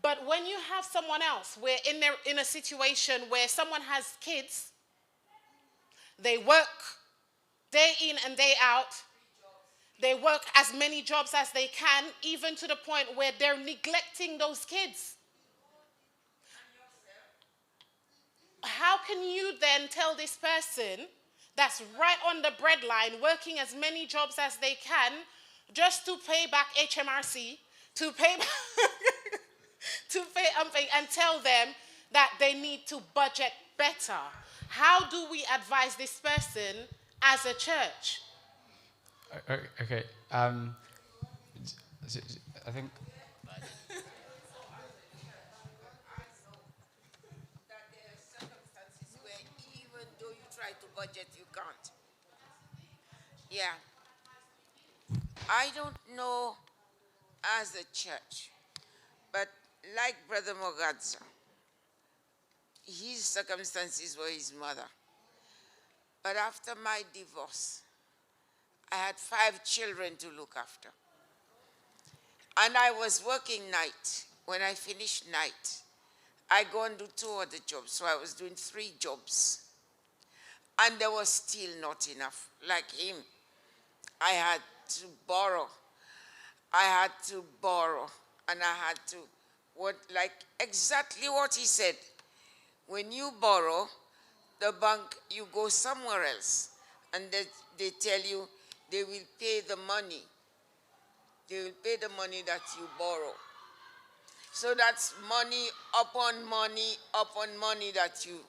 But when you have someone else, where in a situation where someone has kids, they work day in and day out, they work as many jobs as they can, even to the point where they're neglecting those kids. How can you then tell this person that's right on the breadline, working as many jobs as they can, just to pay back HMRC, to pay and tell them that they need to budget better? How do we advise this person as a church? Okay. I think. That there are circumstances where even though you try to budget, you can't. Yeah. I don't know as a church, but like Brother Mogadza, his circumstances were his mother. But after my divorce, I had 5 children to look after. And I was working night. When I finished night, I go and do 2 other jobs. So I was doing 3 jobs. And there was still not enough. Like him, I had to borrow. And I had to, exactly what he said. When you borrow, the bank, you go somewhere else. And they tell you they will pay the money. They will pay the money that you borrow. So that's money upon money that you.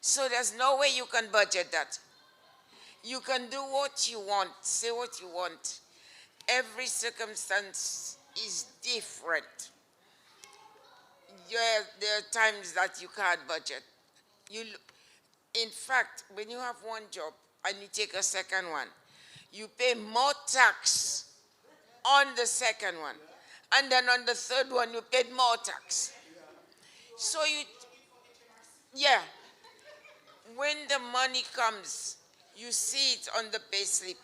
So there's no way you can budget that. You can do what you want, say what you want. Every circumstance is different. There are times that you can't budget. In fact, when you have one job and you take a second one, you pay more tax on the second one. And then on the third one, you paid more tax. So when the money comes, you see it on the payslip,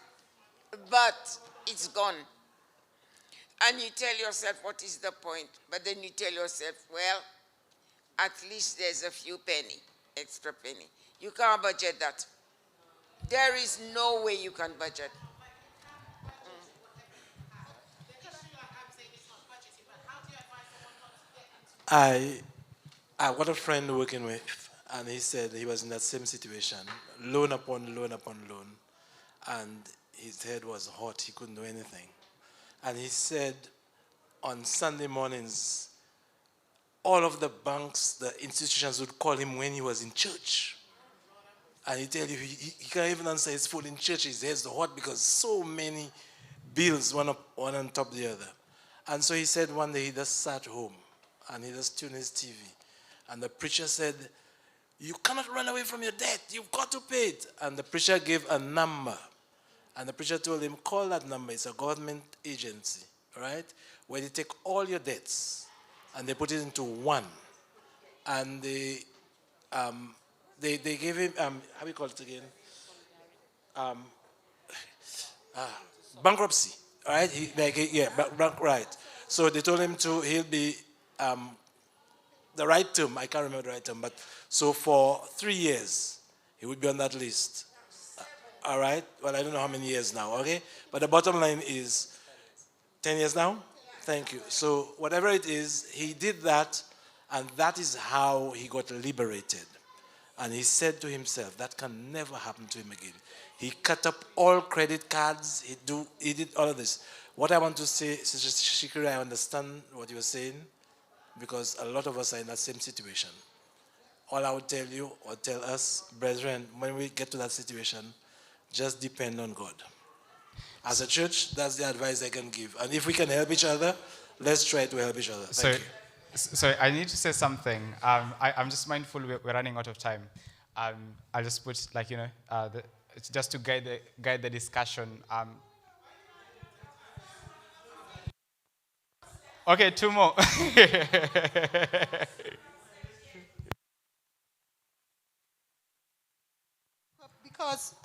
but it's gone. And you tell yourself, what is the point? But then you tell yourself, well, at least there's a few extra penny. You can't budget that. There is no way you can budget. I got a friend working with, and he said he was in that same situation, loan upon loan upon loan, and his head was hot, he couldn't do anything. And he said, on Sunday mornings, all of the banks, the institutions would call him when he was in church. And he tell you, he can't even answer his phone in church. His head's hot because so many bills, one on top of the other. And so he said one day he just sat home and he just tuned his TV. And the preacher said, you cannot run away from your debt. You've got to pay it. And the preacher gave a number. And the preacher told him, call that number. It's a government agency, right? Where they take all your debts and they put it into one. And they gave him, how do you call it again? Bankruptcy, right? Right. So they told him he'll be, the right term, I can't remember the right term, but so for 3 years, he would be on that list. All right? Well, I don't know how many years now, okay? But the bottom line is 10 years now? Thank you. So whatever it is, he did that, and that is how he got liberated. And he said to himself, that can never happen to him again. He cut up all credit cards. He did all of this. What I want to say, Sister Shikira, I understand what you're saying, because a lot of us are in that same situation. All I would tell you, or tell us, brethren, when we get to that situation, just depend on God. As a church, that's the advice I can give. And if we can help each other, let's try to help each other. Thank you. So I need to say something. I'm just mindful we're running out of time. I'll just put, just to guide the discussion. Okay, 2 more. Because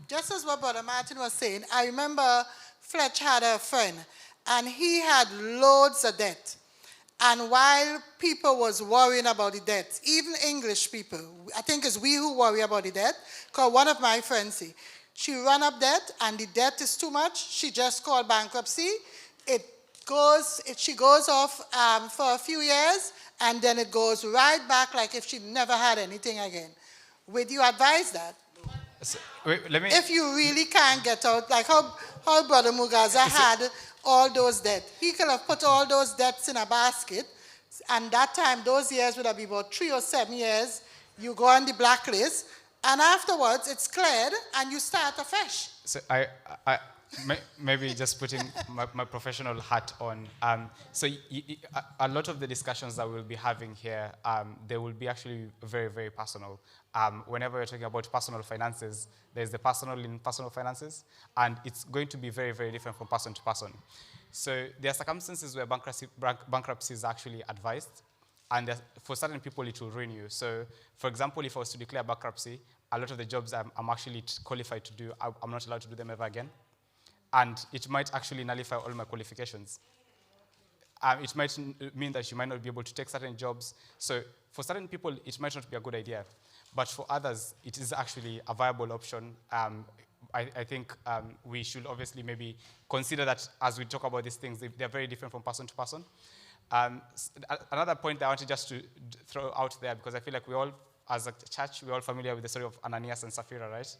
just as what Brother Martin was saying, I remember Fletch had a friend, and he had loads of debt. And while people was worrying about the debt, even English people, I think it's we who worry about the debt, because one of my friends said, she run up debt, and the debt is too much. She just called bankruptcy. She goes off for a few years, and then it goes right back like if she never had anything again. Would you advise that? So, wait, if you really can't get out, like how Brother Mugaza had all those debts. He could have put all those debts in a basket, and that time, those years would have been about 3 or 7 years. You go on the blacklist, and afterwards, it's cleared, and you start afresh. So maybe just putting my professional hat on. A lot of the discussions that we'll be having here, they will be actually very, very personal. Whenever we're talking about personal finances, there's the personal in personal finances, and it's going to be very, very different from person to person. So there are circumstances where bankruptcy is actually advised, and for certain people it will ruin you. So, for example, if I was to declare bankruptcy, a lot of the jobs I'm actually qualified to do, I'm not allowed to do them ever again. And it might actually nullify all my qualifications. It might mean that you might not be able to take certain jobs. So for certain people, it might not be a good idea. But for others, it is actually a viable option. I think we should obviously maybe consider that as we talk about these things, they're very different from person to person. Another point that I wanted just to throw out there, because I feel like we all, as a church, we're all familiar with the story of Ananias and Sapphira, right?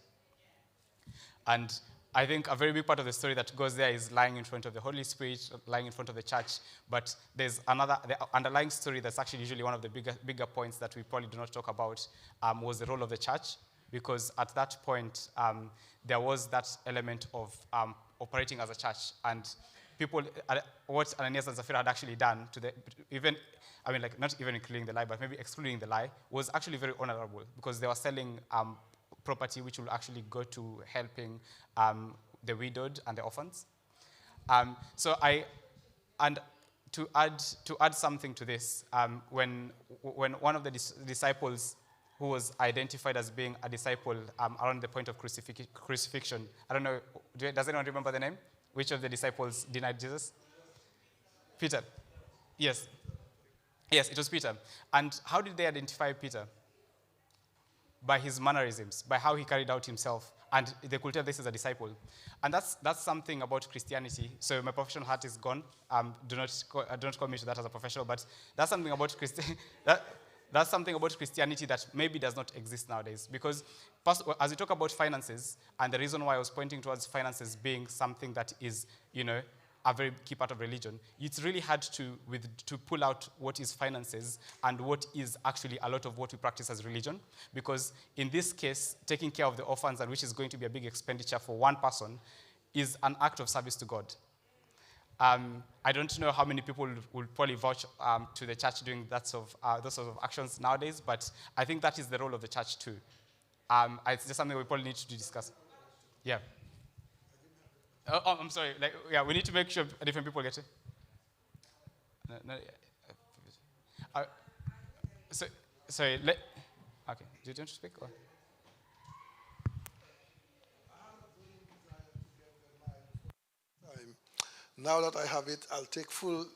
And I think a very big part of the story that goes there is lying in front of the Holy Spirit, lying in front of the church. But there's the underlying story that's actually usually one of the bigger points that we probably do not talk about, was the role of the church. Because at that point, there was that element of operating as a church. And people, what Ananias and Sapphira had actually done not even including the lie, but maybe excluding the lie, was actually very honorable, because they were selling property which will actually go to helping the widowed and the orphans. To add something to this, when one of the disciples who was identified as being a disciple around the point of crucifixion, I don't know, does anyone remember the name? Which of the disciples denied Jesus? Peter. Yes, it was Peter. And how did they identify Peter? By his mannerisms, by how he carried out himself, and they could tell this is a disciple. And that's something about Christianity. So my professional hat is gone. Don't call me to that as a professional, but that's something about that's something about Christianity that maybe does not exist nowadays. Because as we talk about finances, and the reason why I was pointing towards finances being something that is, a very key part of religion, it's really hard to pull out what is finances and what is actually a lot of what we practice as religion. Because in this case, taking care of the orphans, and which is going to be a big expenditure for one person, is an act of service to God. I don't know how many people will probably vouch to the church doing those sort of actions nowadays, but I think that is the role of the church too. It's just something we probably need to discuss. Yeah. I'm sorry. We need to make sure different people get it. Sorry. Okay. Do you want to speak? Or? Now that I have it, I'll take full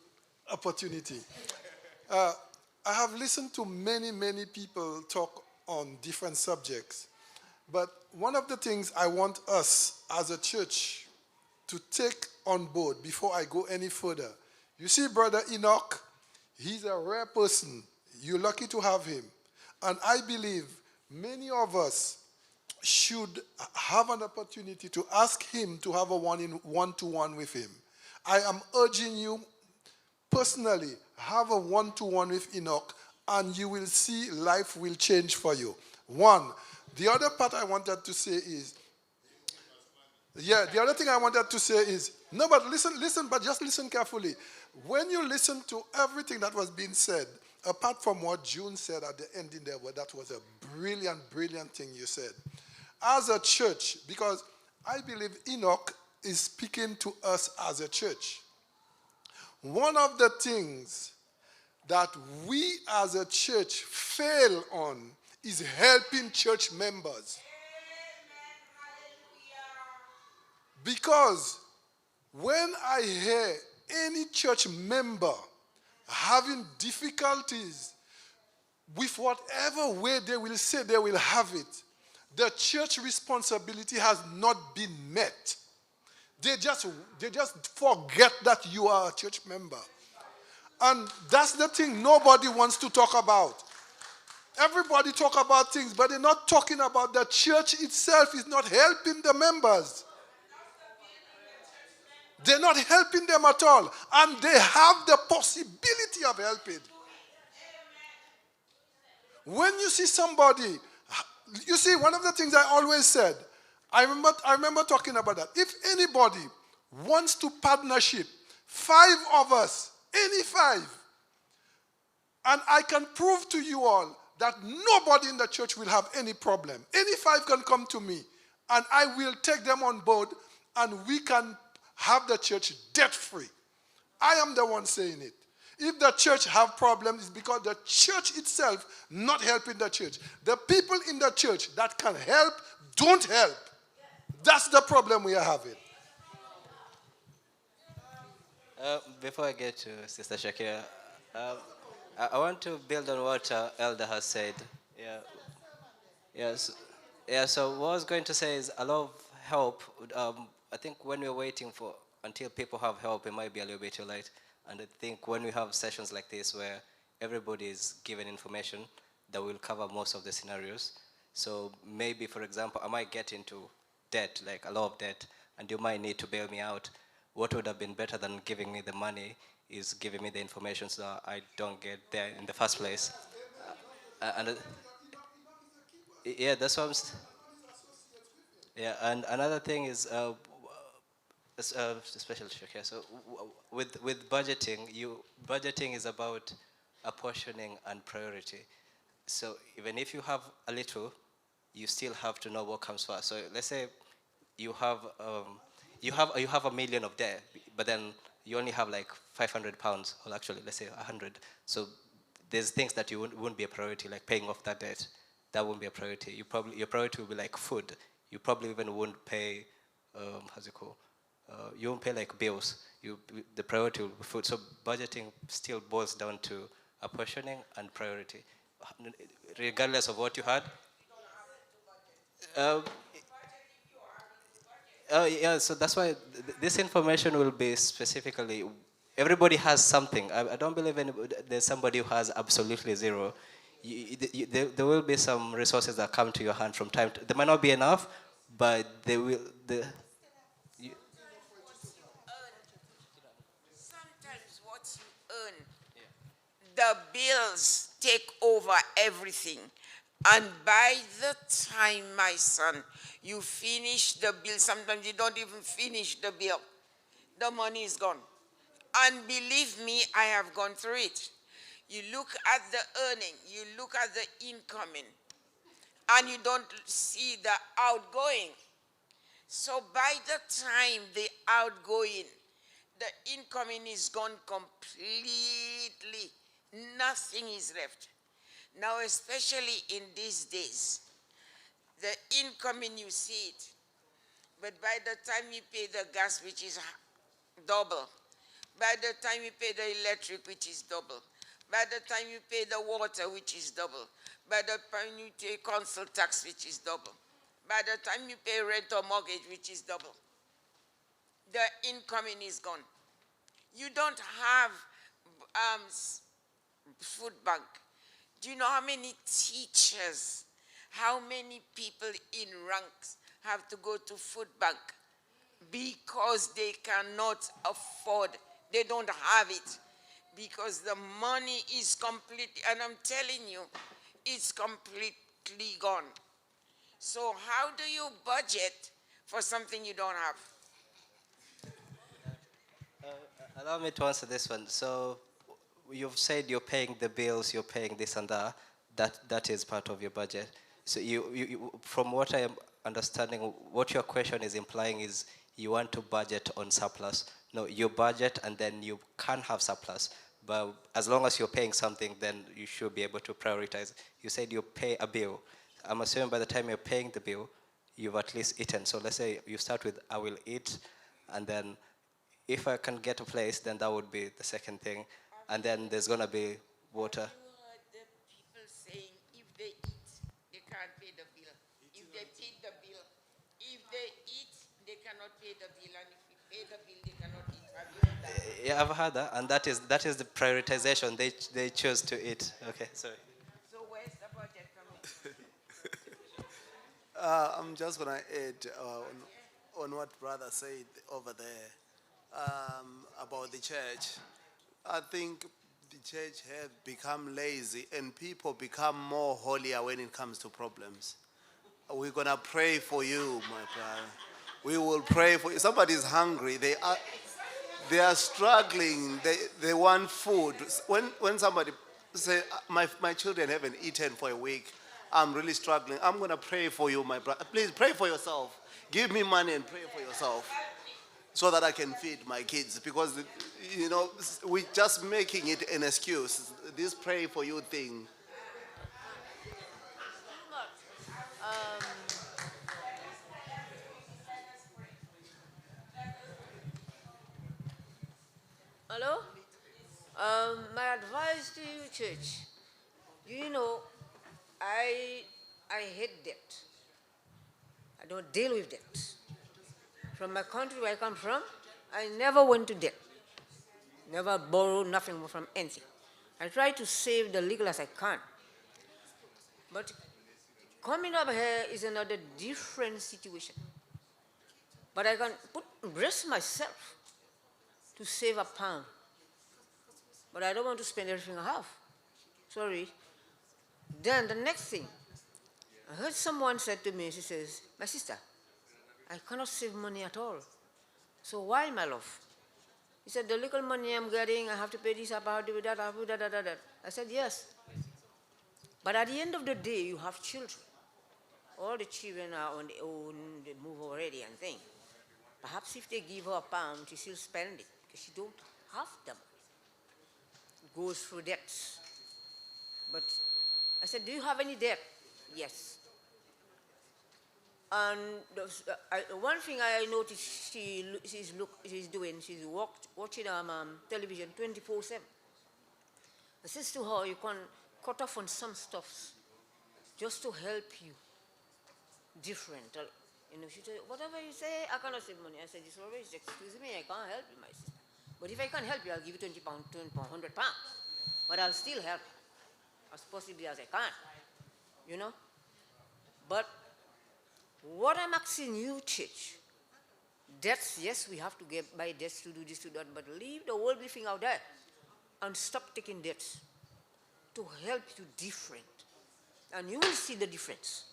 opportunity. I have listened to many, many people talk on different subjects. But one of the things I want us as a church to take on board before I go any further. You see, Brother Enoch, he's a rare person. You're lucky to have him. And I believe many of us should have an opportunity to ask him to have a one-to-one with him. I am urging you personally, have a one-to-one with Enoch, and you will see life will change for you. One. The other part I wanted to say is, the other thing I wanted to say is, no, but listen, but just listen carefully. When you listen to everything that was being said, apart from what June said at the ending there, where that was a brilliant, brilliant thing you said. As a church, because I believe Enoch is speaking to us as a church. One of the things that we as a church fail on is helping church members. Because when I hear any church member having difficulties with whatever way they will say they will have it, the church responsibility has not been met. They just forget that you are a church member. And that's the thing nobody wants to talk about. Everybody talk about things, but they're not talking about the church itself is not helping the members. They're not helping them at all. And they have the possibility of helping. When you see somebody, you see, one of the things I always said, I remember talking about that. If anybody wants to partnership, 5 of us, any 5, and I can prove to you all that nobody in the church will have any problem. Any 5 can come to me, and I will take them on board, and we can have the church debt-free. I am the one saying it. If the church have problems, it's because the church itself not helping the church. The people in the church that can help don't help. That's the problem we are having. Before I get to Sister Shakira, I want to build on what Elder has said. So what I was going to say is a lot of help. I think when we're waiting until people have help, it might be a little bit too late. And I think when we have sessions like this where everybody is given information, that will cover most of the scenarios. So maybe, for example, I might get into debt, like a lot of debt, and you might need to bail me out. What would have been better than giving me the money is giving me the information so I don't get there in the first place. That's what I'm saying. Yeah, and another thing is, special check here. So with budgeting, budgeting is about apportioning and priority. So even if you have a little, you still have to know what comes first. So let's say you have $1 million of debt, but then you only have like £500, or actually let's say 100. So there's things that you wouldn't be a priority, like paying off that debt. That won't be a priority. Your priority will be like food. You probably even won't pay, you won't pay like bills. The priority will be food. So budgeting still boils down to apportioning and priority, regardless of what you had. So that's why this information will be specifically, everybody has something. I don't believe there's somebody who has absolutely zero. There will be some resources that come to your hand from time to, they might not be enough, but they will. bills take over everything. And by the time, my son, you finish the bill, sometimes you don't even finish the bill. The money is gone. And believe me, I have gone through it. You look at the earning, you look at the incoming, and you don't see the outgoing. So by the time the outgoing, the incoming is gone completely. Nothing is left. Now, especially in these days, the incoming, you see it. But by the time you pay the gas, which is double, by the time you pay the electric, which is double, by the time you pay the water, which is double, by the time you pay council tax, which is double, by the time you pay rent or mortgage, which is double, the incoming is gone. You don't have food bank. Do you know how many teachers, how many people in ranks have to go to food bank because they cannot afford, they don't have it, because the money is completely, and I'm telling you, it's completely gone. So how do you budget for something you don't have? Allow me to answer this one. So you've said you're paying the bills, you're paying this and that. That is part of your budget. So you from what I am understanding, what your question is implying is you want to budget on surplus. No, you budget and then you can have surplus. But as long as you're paying something, then you should be able to prioritize. You said you pay a bill. I'm assuming by the time you're paying the bill, you've at least eaten. So let's say you start with, I will eat, and then if I can get a place, then that would be the second thing. And then there's going to be water. You heard the people saying if they eat, they can't pay the bill. If they pay the bill, if they eat, they cannot pay the bill. And if you pay the bill, they cannot eat. Have you heard that? Yeah, I've heard that. And that is the prioritization. They choose to eat. Okay, sorry. So where's the budget coming? I'm just going to add on what brother said over there about the church. I think the church has become lazy and people become more holier when it comes to problems. We're going to pray for you, my brother. We will pray for you. Somebody's hungry. They are struggling. They want food. When somebody say, my children haven't eaten for a week, I'm really struggling. I'm going to pray for you, my brother. Please pray for yourself. Give me money and pray for yourself so that I can feed my kids. Because, you know, we're just making it an excuse. This pray for you thing. Hello? My advice to you, church, you know, I hate debt. I don't deal with debt. From my country where I come from, I never went to debt. Never borrowed nothing from anything. I try to save the little as I can. But coming up here is another different situation. But I can brace myself to save a pound. But I don't want to spend everything I have. Sorry. Then the next thing, I heard someone said to me, she says, my sister, I cannot save money at all. So why, my love? He said, the little money I'm getting, I have to pay this, I have to do that, I have to do that. I said, yes. But at the end of the day, you have children. All the children are on their own, they move already and things. Perhaps if they give her a pound, she still spend it, because she don't have them. Goes through debts. But I said, do you have any debt? Yes. And one thing I noticed she's doing, she's watching television 24/7. I said to her, you can cut off on some stuffs just to help you different. You know, she said, whatever you say, I cannot save money. I said, just always excuse me, I can't help you, my sister. But if I can't help you, I'll give you 20 pounds, 100 pounds. But I'll still help as possibly as I can, you know. But what I'm asking you, church, debts, yes, we have to buy debts to do this, to that, but leave the worldly thing out there and stop taking debts. to help you different. And you will see the difference.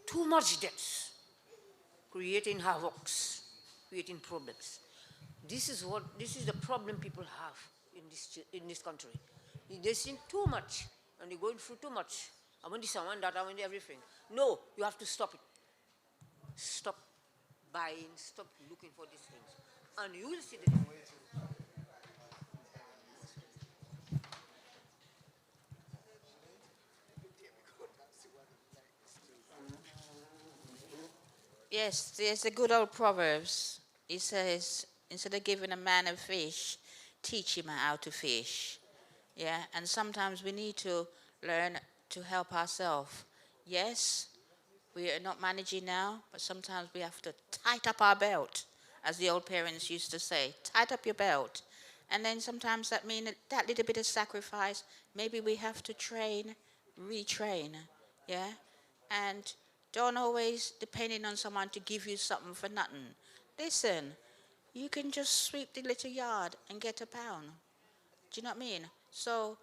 Too much debts, creating havocs, creating problems. This is the problem people have in this country. They think too much, and they're going through too much. I want this, I want that, I want everything. No, you have to stop it. Stop buying, stop looking for these things. And you will see the difference. Yes, there's a good old Proverbs. It says, instead of giving a man a fish, teach him how to fish. Yeah, and sometimes we need to learn to help ourselves. Yes, we are not managing now, but sometimes we have to tighten up our belt, as the old parents used to say, tighten up your belt. And then sometimes that means that little bit of sacrifice, maybe we have to train, retrain, yeah? And don't always depending on someone to give you something for nothing. Listen, you can just sweep the little yard and get £1. Do you know what I mean? So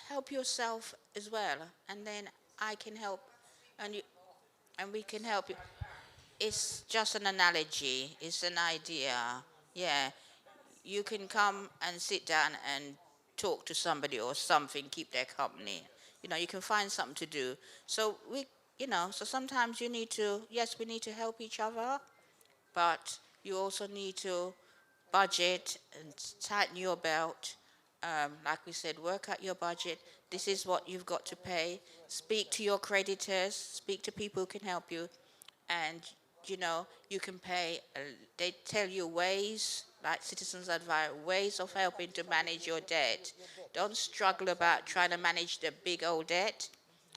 help yourself as well, and then I can help, and we can help you. It's just an analogy. It's an idea. Yeah, you can come and sit down and talk to somebody or something, keep their company. You can find something to do. So so sometimes you need to. Yes, we need to help each other, but you also need to budget and tighten your belt. Like we said, work out your budget. This is what you've got to pay. Speak to your creditors. Speak to people who can help you. And, you can pay. They tell you ways, like Citizens Advice, ways of helping to manage your debt. Don't struggle about trying to manage the big old debt.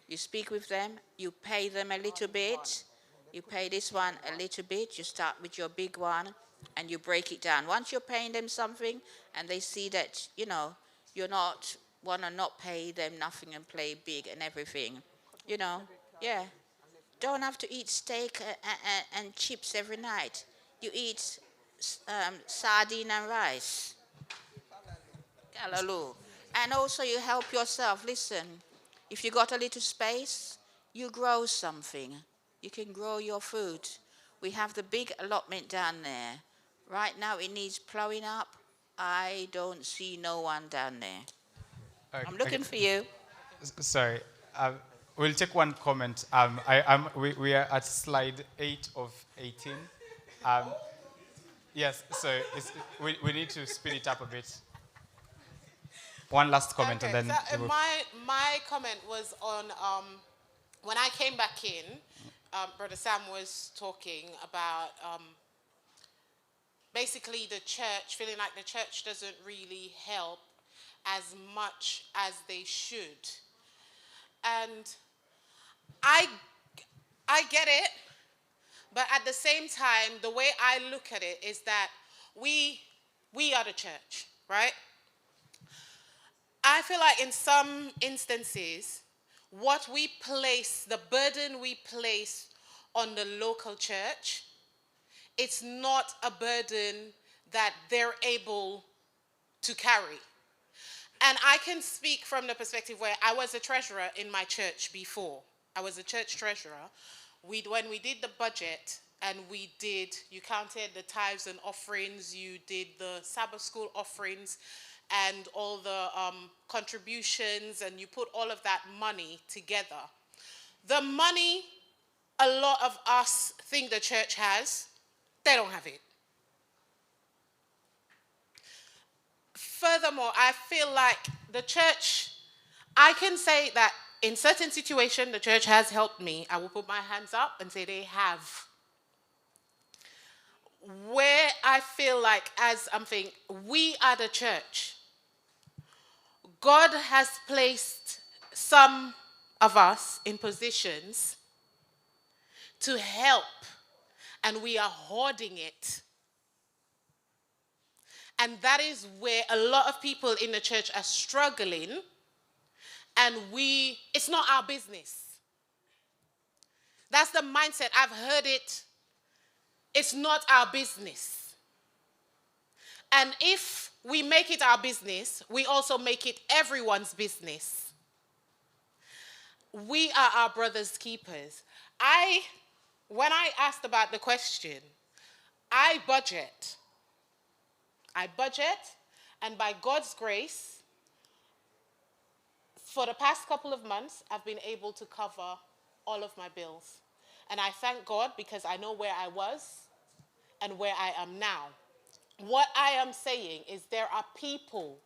You speak with them. You pay them a little bit. You pay this one a little bit. You start with your big one, and you break it down. Once you're paying them something, and they see that, you're not want to not pay them nothing and play big and everything, yeah. Don't have to eat steak and chips every night. You eat sardine and rice. Hallelujah. And also you help yourself. Listen, if you got a little space, you grow something. You can grow your food. We have the big allotment down there. Right now it needs plowing up. I don't see no one down there. I'm looking for you. Sorry. We'll take one comment. We are at slide 8 of 18. Yes, so we need to speed it up a bit. One last comment, okay, and then so, my comment was on when I came back in. Brother Sam was talking about basically the church, feeling like the church doesn't really help as much as they should. And I get it, but at the same time, the way I look at it is that we are the church, right? I feel like in some instances, the burden we place on the local church, it's not a burden that they're able to carry. And I can speak from the perspective where I was a treasurer in my church before. I was a church treasurer. When we did the budget and you counted the tithes and offerings, you did the Sabbath school offerings and all the contributions, and you put all of that money together. The money a lot of us think the church has, they don't have it. Furthermore, I feel like the church, I can say that in certain situations, the church has helped me. I will put my hands up and say they have. Where I feel like, as I'm thinking, we are the church. God has placed some of us in positions to help, and we are hoarding it. And that is where a lot of people in the church are struggling, and it's not our business. That's the mindset. I've heard it. It's not our business. And if we make it our business, we also make it everyone's business. We are our brother's keepers. When I asked about the question, I budget, and by God's grace, for the past couple of months, I've been able to cover all of my bills. And I thank God because I know where I was and where I am now. What I am saying is there are people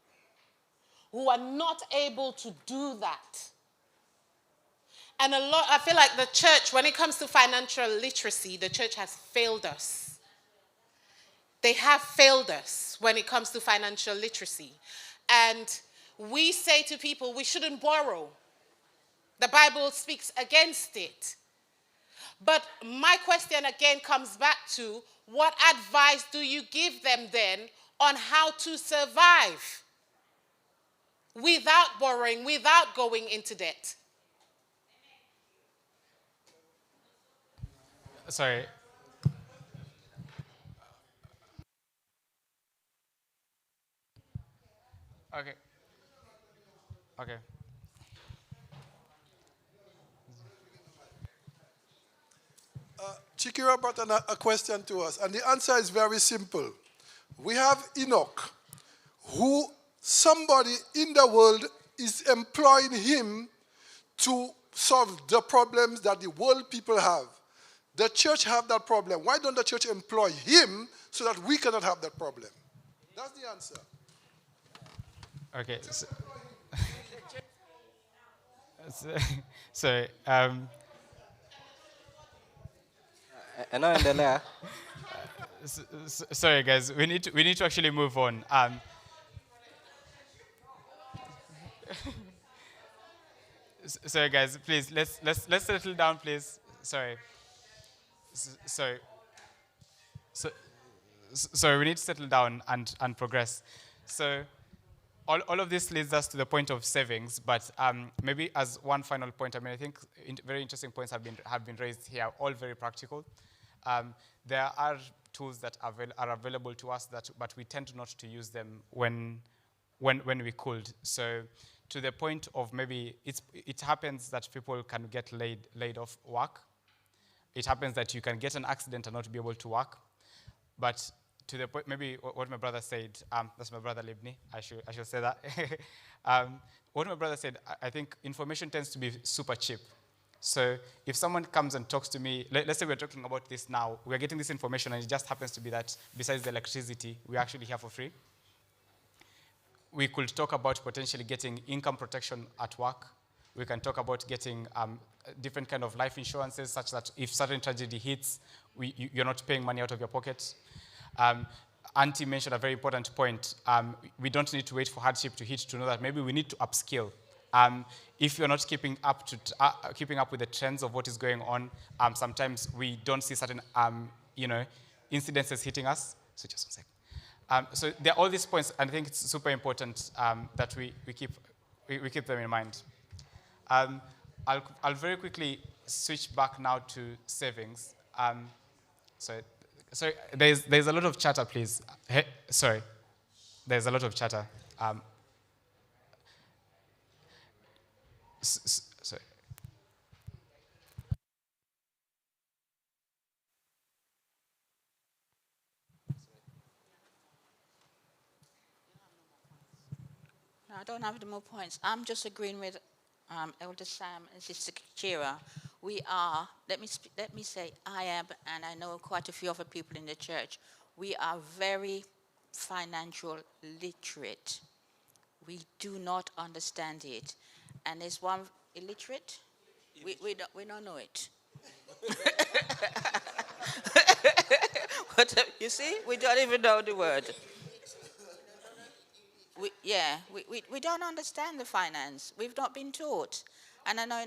who are not able to do that. And I feel like the church, when it comes to financial literacy, the church has failed us. They have failed us when it comes to financial literacy. And we say to people, we shouldn't borrow. The Bible speaks against it. But my question again comes back to, what advice do you give them then on how to survive without borrowing, without going into debt? Sorry. Okay. Okay. Chikira brought a question to us, and the answer is very simple. We have Enoch, who somebody in the world is employing him to solve the problems that the world people have. The church have that problem. Why don't the church employ him so that we cannot have that problem? That's the answer. Okay. So sorry, guys. We need to actually move on. Sorry, guys. Please let's settle down, please. Sorry. Sorry. We need to settle down and progress. So all of this leads us to the point of savings, but maybe as one final point, I think very interesting points have been raised here, all very practical. There are tools that are available to us, but we tend not to use them when we could. So to the point of maybe it happens that people can get laid off work. It happens that you can get an accident and not be able to work. But to the point, maybe what my brother said, that's my brother Libni, I should say that. What my brother said, I think information tends to be super cheap. So if someone comes and talks to me, let's say we're talking about this now, we're getting this information and it just happens to be that besides the electricity, we're actually here for free. We could talk about potentially getting income protection at work. We can talk about getting different kind of life insurances such that if certain tragedy hits, you're not paying money out of your pocket. Auntie mentioned a very important point. We don't need to wait for hardship to hit to know that maybe we need to upskill. If you're not keeping up with the trends of what is going on, sometimes we don't see certain incidences hitting us. So just one second. So there are all these points, and I think it's super important that we keep them in mind. I'll very quickly switch back now to savings. So there's a lot of chatter, please. Sorry, there's a lot of chatter. Sorry. No, I don't have any more points. I'm just agreeing with Elder Sam and Sister Kira. We are, let me say, I am, and I know quite a few other people in the church, we are very financial literate. We do not understand it. And there's one illiterate, we don't know it. You see, we don't even know the word. We don't understand the finance. We've not been taught. And I know,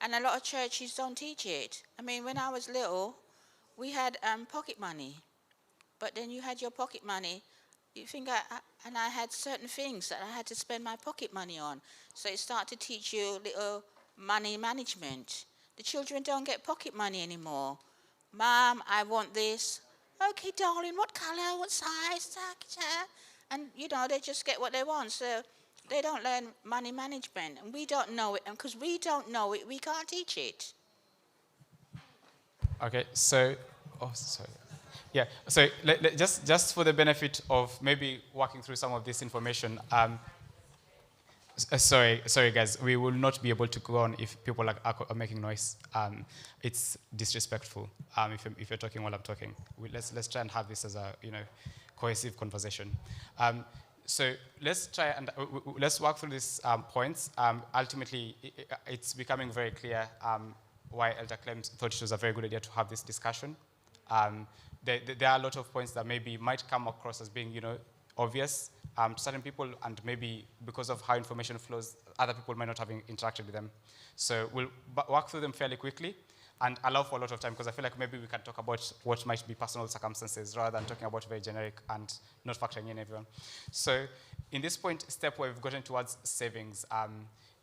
and a lot of churches don't teach it. I mean, when I was little, we had pocket money. But then you had your pocket money. You think and I had certain things that I had to spend my pocket money on. So it started to teach you little money management. The children don't get pocket money anymore. Mom, I want this. Okay, darling, what color, what size? And, they just get what they want. So they don't learn money management. And we don't know it. And because we don't know it, we can't teach it. Okay, so, sorry. Yeah, so just for the benefit of maybe walking through some of this information, sorry guys, we will not be able to go on if people are making noise. It's disrespectful if you're talking while I'm talking. Let's try and have this as a cohesive conversation. So let's try and let's walk through these points. Ultimately, it's becoming very clear why Elder Clem thought it was a very good idea to have this discussion. There are a lot of points that maybe might come across as being, obvious to certain people, and maybe because of how information flows, other people might not have interacted with them. So we'll walk through them fairly quickly and allow for a lot of time, because I feel like maybe we can talk about what might be personal circumstances rather than talking about very generic and not factoring in everyone. So in this step where we've gotten towards savings,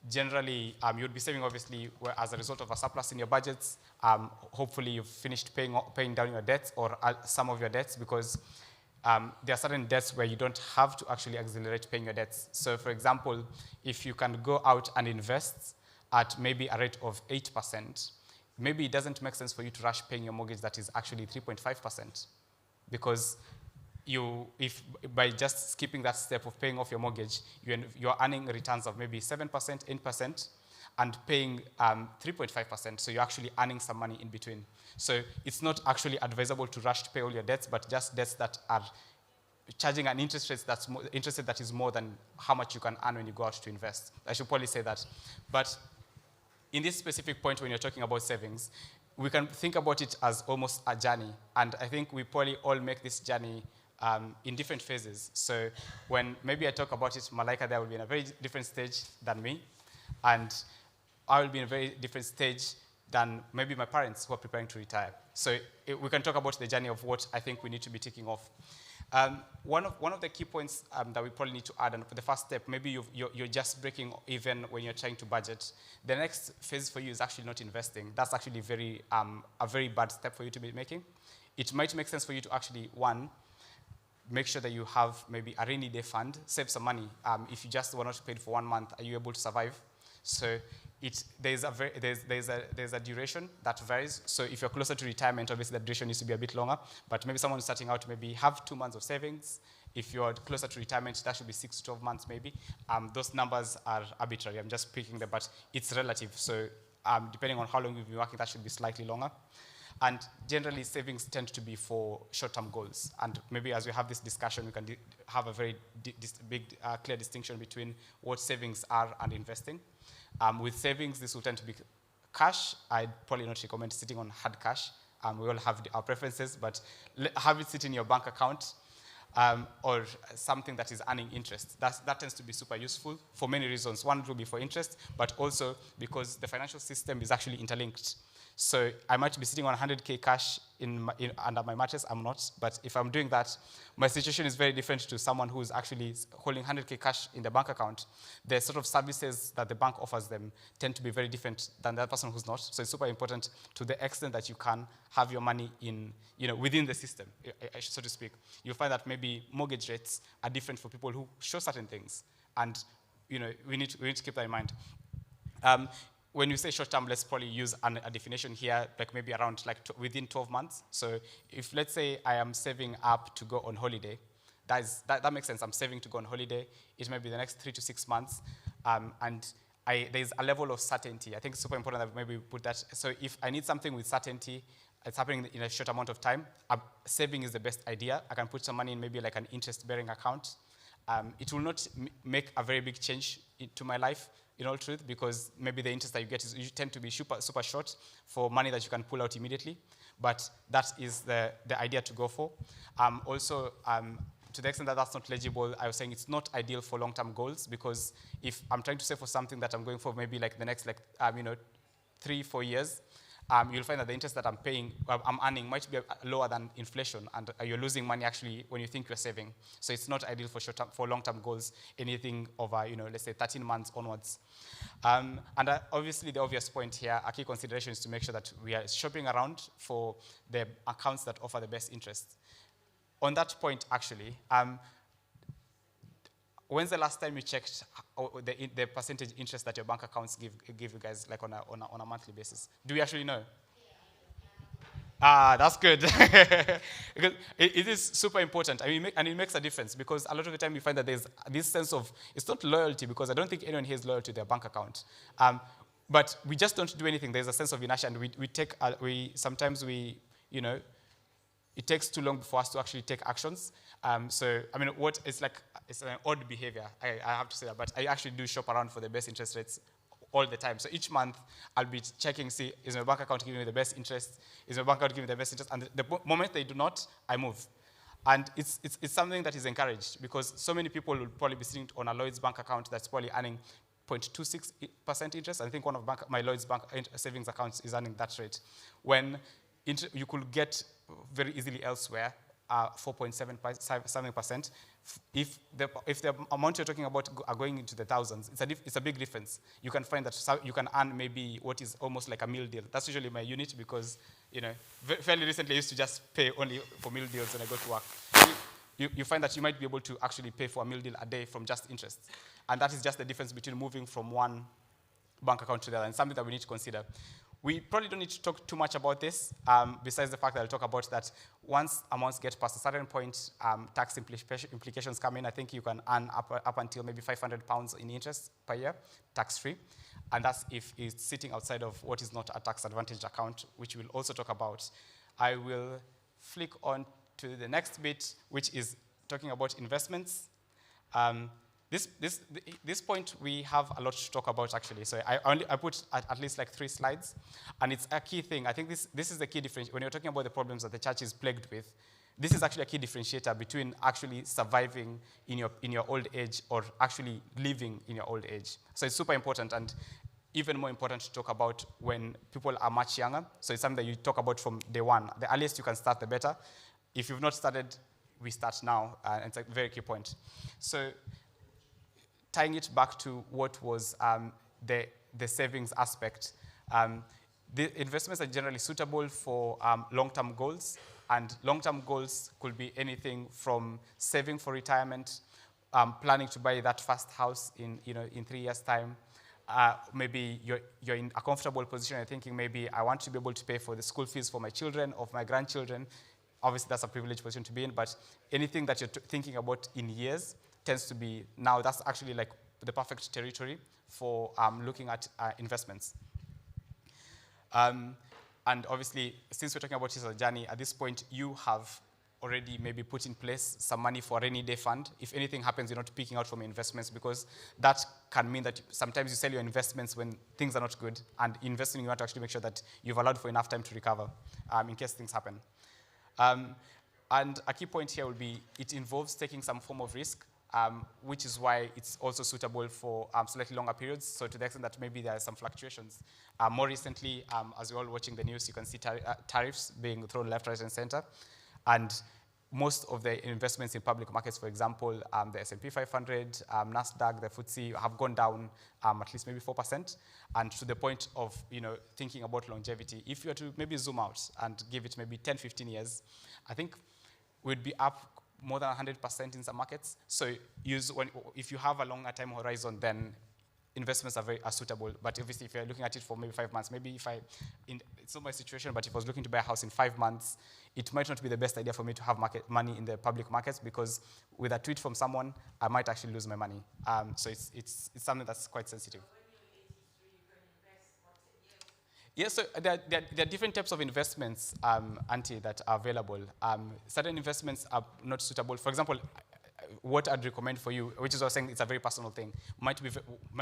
generally, you would be saving, obviously, as a result of a surplus in your budgets. Hopefully, you've finished paying down your debts or some of your debts, because there are certain debts where you don't have to actually accelerate paying your debts. So, for example, if you can go out and invest at maybe a rate of 8%, maybe it doesn't make sense for you to rush paying your mortgage that is actually 3.5%, because if by just skipping that step of paying off your mortgage, you're earning returns of maybe 7%, 8%, and paying 3.5%, so you're actually earning some money in between. So it's not actually advisable to rush to pay all your debts, but just debts that are charging an interest rate that is more than how much you can earn when you go out to invest. I should probably say that. But in this specific point, when you're talking about savings, we can think about it as almost a journey. And I think we probably all make this journey in different phases. So when maybe I talk about it, Malaika there will be in a very different stage than me. And I will be in a very different stage than maybe my parents who are preparing to retire. So we can talk about the journey of what I think we need to be ticking off. One of the key points that we probably need to add, and for the first step, maybe you're just breaking even when you're trying to budget. The next phase for you is actually not investing. That's actually a very bad step for you to be making. It might make sense for you to actually, one, make sure that you have maybe a rainy day fund, save some money. If you just were not paid for 1 month, are you able to survive? So there's a duration that varies. So if you're closer to retirement, obviously the duration needs to be a bit longer. But maybe someone starting out maybe have 2 months of savings. If you're closer to retirement, that should be 6 to 12 months maybe. Those numbers are arbitrary. I'm just picking them, but it's relative. So depending on how long you've been working, that should be slightly longer. And generally, savings tend to be for short-term goals. And maybe as we have this discussion, we can have a very clear distinction between what savings are and investing. With savings, this will tend to be cash. I'd probably not recommend sitting on hard cash. We all have our preferences, but have it sit in your bank account or something that is earning interest. That tends to be super useful for many reasons. One, it will be for interest, but also because the financial system is actually interlinked. So I might be sitting on 100K cash under my mattress. I'm not. But if I'm doing that, my situation is very different to someone who's actually holding 100K cash in the bank account. The sort of services that the bank offers them tend to be very different than the person who's not. So it's super important to the extent that you can have your money within the system, so to speak. You'll find that maybe mortgage rates are different for people who show certain things. And we need to keep that in mind. When you say short term, let's probably use a definition here, like maybe around within 12 months. So if let's say I am saving up to go on holiday, that makes sense. I'm saving to go on holiday. It may be the next 3 to 6 months. And there's a level of certainty. I think it's super important that maybe we put that. So if I need something with certainty, it's happening in a short amount of time, saving is the best idea. I can put some money in maybe like an interest-bearing account. It will not make a very big change to my life, in all truth, because maybe the interest that you get you tend to be super short for money that you can pull out immediately. But that is the idea to go for. Also, to the extent that that's not legible, I was saying it's not ideal for long-term goals, because if I'm trying to save for something that I'm going for maybe like the next 3-4 years, you'll find that the interest that I'm earning might be lower than inflation, and you're losing money actually when you think you're saving. So it's not ideal for long-term goals, anything over, let's say 13 months onwards. And obviously the obvious point here, a key consideration is to make sure that we are shopping around for the accounts that offer the best interest. On that point, actually, when's the last time you checked the percentage interest that your bank accounts give you guys, like on a monthly basis? Do we actually know? That's good. Because it is super important. I mean, and it makes a difference, because a lot of the time you find that there's this sense of, it's not loyalty, because I don't think anyone here is loyal to their bank account. But we just don't do anything. There's a sense of inertia, and sometimes it takes too long for us to actually take actions. So, I mean, it's an odd behavior, I have to say that, but I actually do shop around for the best interest rates all the time. So each month, I'll be checking, see, is my bank account giving me the best interest? Is my bank account giving me the best interest? And the moment they do not, I move. And it's something that is encouraged, because so many people will probably be sitting on a Lloyd's bank account that's probably earning 0.26% interest. I think one of my Lloyd's bank savings accounts is earning that rate. When you could get very easily elsewhere 4.7%. If the amount you're talking about are going into the thousands, it's a big difference. You can find that you can earn maybe what is almost like a meal deal. That's usually my unit, because fairly recently I used to just pay only for meal deals when I go to work. You find that you might be able to actually pay for a meal deal a day from just interest. And that is just the difference between moving from one bank account to the other, and something that we need to consider. We probably don't need to talk too much about this, besides the fact that I'll talk about that once amounts get past a certain point, tax implications come in. I think you can earn up until maybe £500 in interest per year, tax-free. And that's if it's sitting outside of what is not a tax-advantaged account, which we'll also talk about. I will flick on to the next bit, which is talking about investments. This point, we have a lot to talk about, actually. So I put at least like 3 slides, and it's a key thing. I think this is the key difference. When you're talking about the problems that the church is plagued with, this is actually a key differentiator between actually surviving in your old age or actually living in your old age. So it's super important, and even more important to talk about when people are much younger. So it's something that you talk about from day one. The earliest you can start, the better. If you've not started, we start now, and it's a very key point. So tying it back to what was the savings aspect, the investments are generally suitable for long-term goals, and long-term goals could be anything from saving for retirement, planning to buy that first house in 3 years' time. Maybe you're in a comfortable position and thinking, maybe I want to be able to pay for the school fees for my children or for my grandchildren. Obviously, that's a privileged position to be in, but anything that you're thinking about in years tends to be, now that's actually like the perfect territory for looking at investments. And obviously, since we're talking about this as a journey, at this point, you have already maybe put in place some money for a rainy day fund. If anything happens, you're not picking out from investments, because that can mean that sometimes you sell your investments when things are not good, and investing, you want to actually make sure that you've allowed for enough time to recover in case things happen. And a key point here will be, it involves taking some form of risk, which is why it's also suitable for slightly longer periods. So to the extent that maybe there are some fluctuations. More recently, as you're all watching the news, you can see tariffs being thrown left, right, and center. And most of the investments in public markets, for example, the S&P 500, NASDAQ, the FTSE, have gone down at least maybe 4%. And to the point of thinking about longevity, if you were to maybe zoom out and give it maybe 10, 15 years, I think we'd be up more than 100% in some markets. So if you have a longer time horizon, then investments are suitable. But obviously, if you're looking at it for maybe 5 months, maybe it's not my situation, but if I was looking to buy a house in 5 months, it might not be the best idea for me to have money in the public markets, because with a tweet from someone, I might actually lose my money. So it's something that's quite sensitive. Yeah, so there are different types of investments, Auntie, that are available. Certain investments are not suitable. For example, what I'd recommend for you, which is what I was saying, it's a very personal thing, might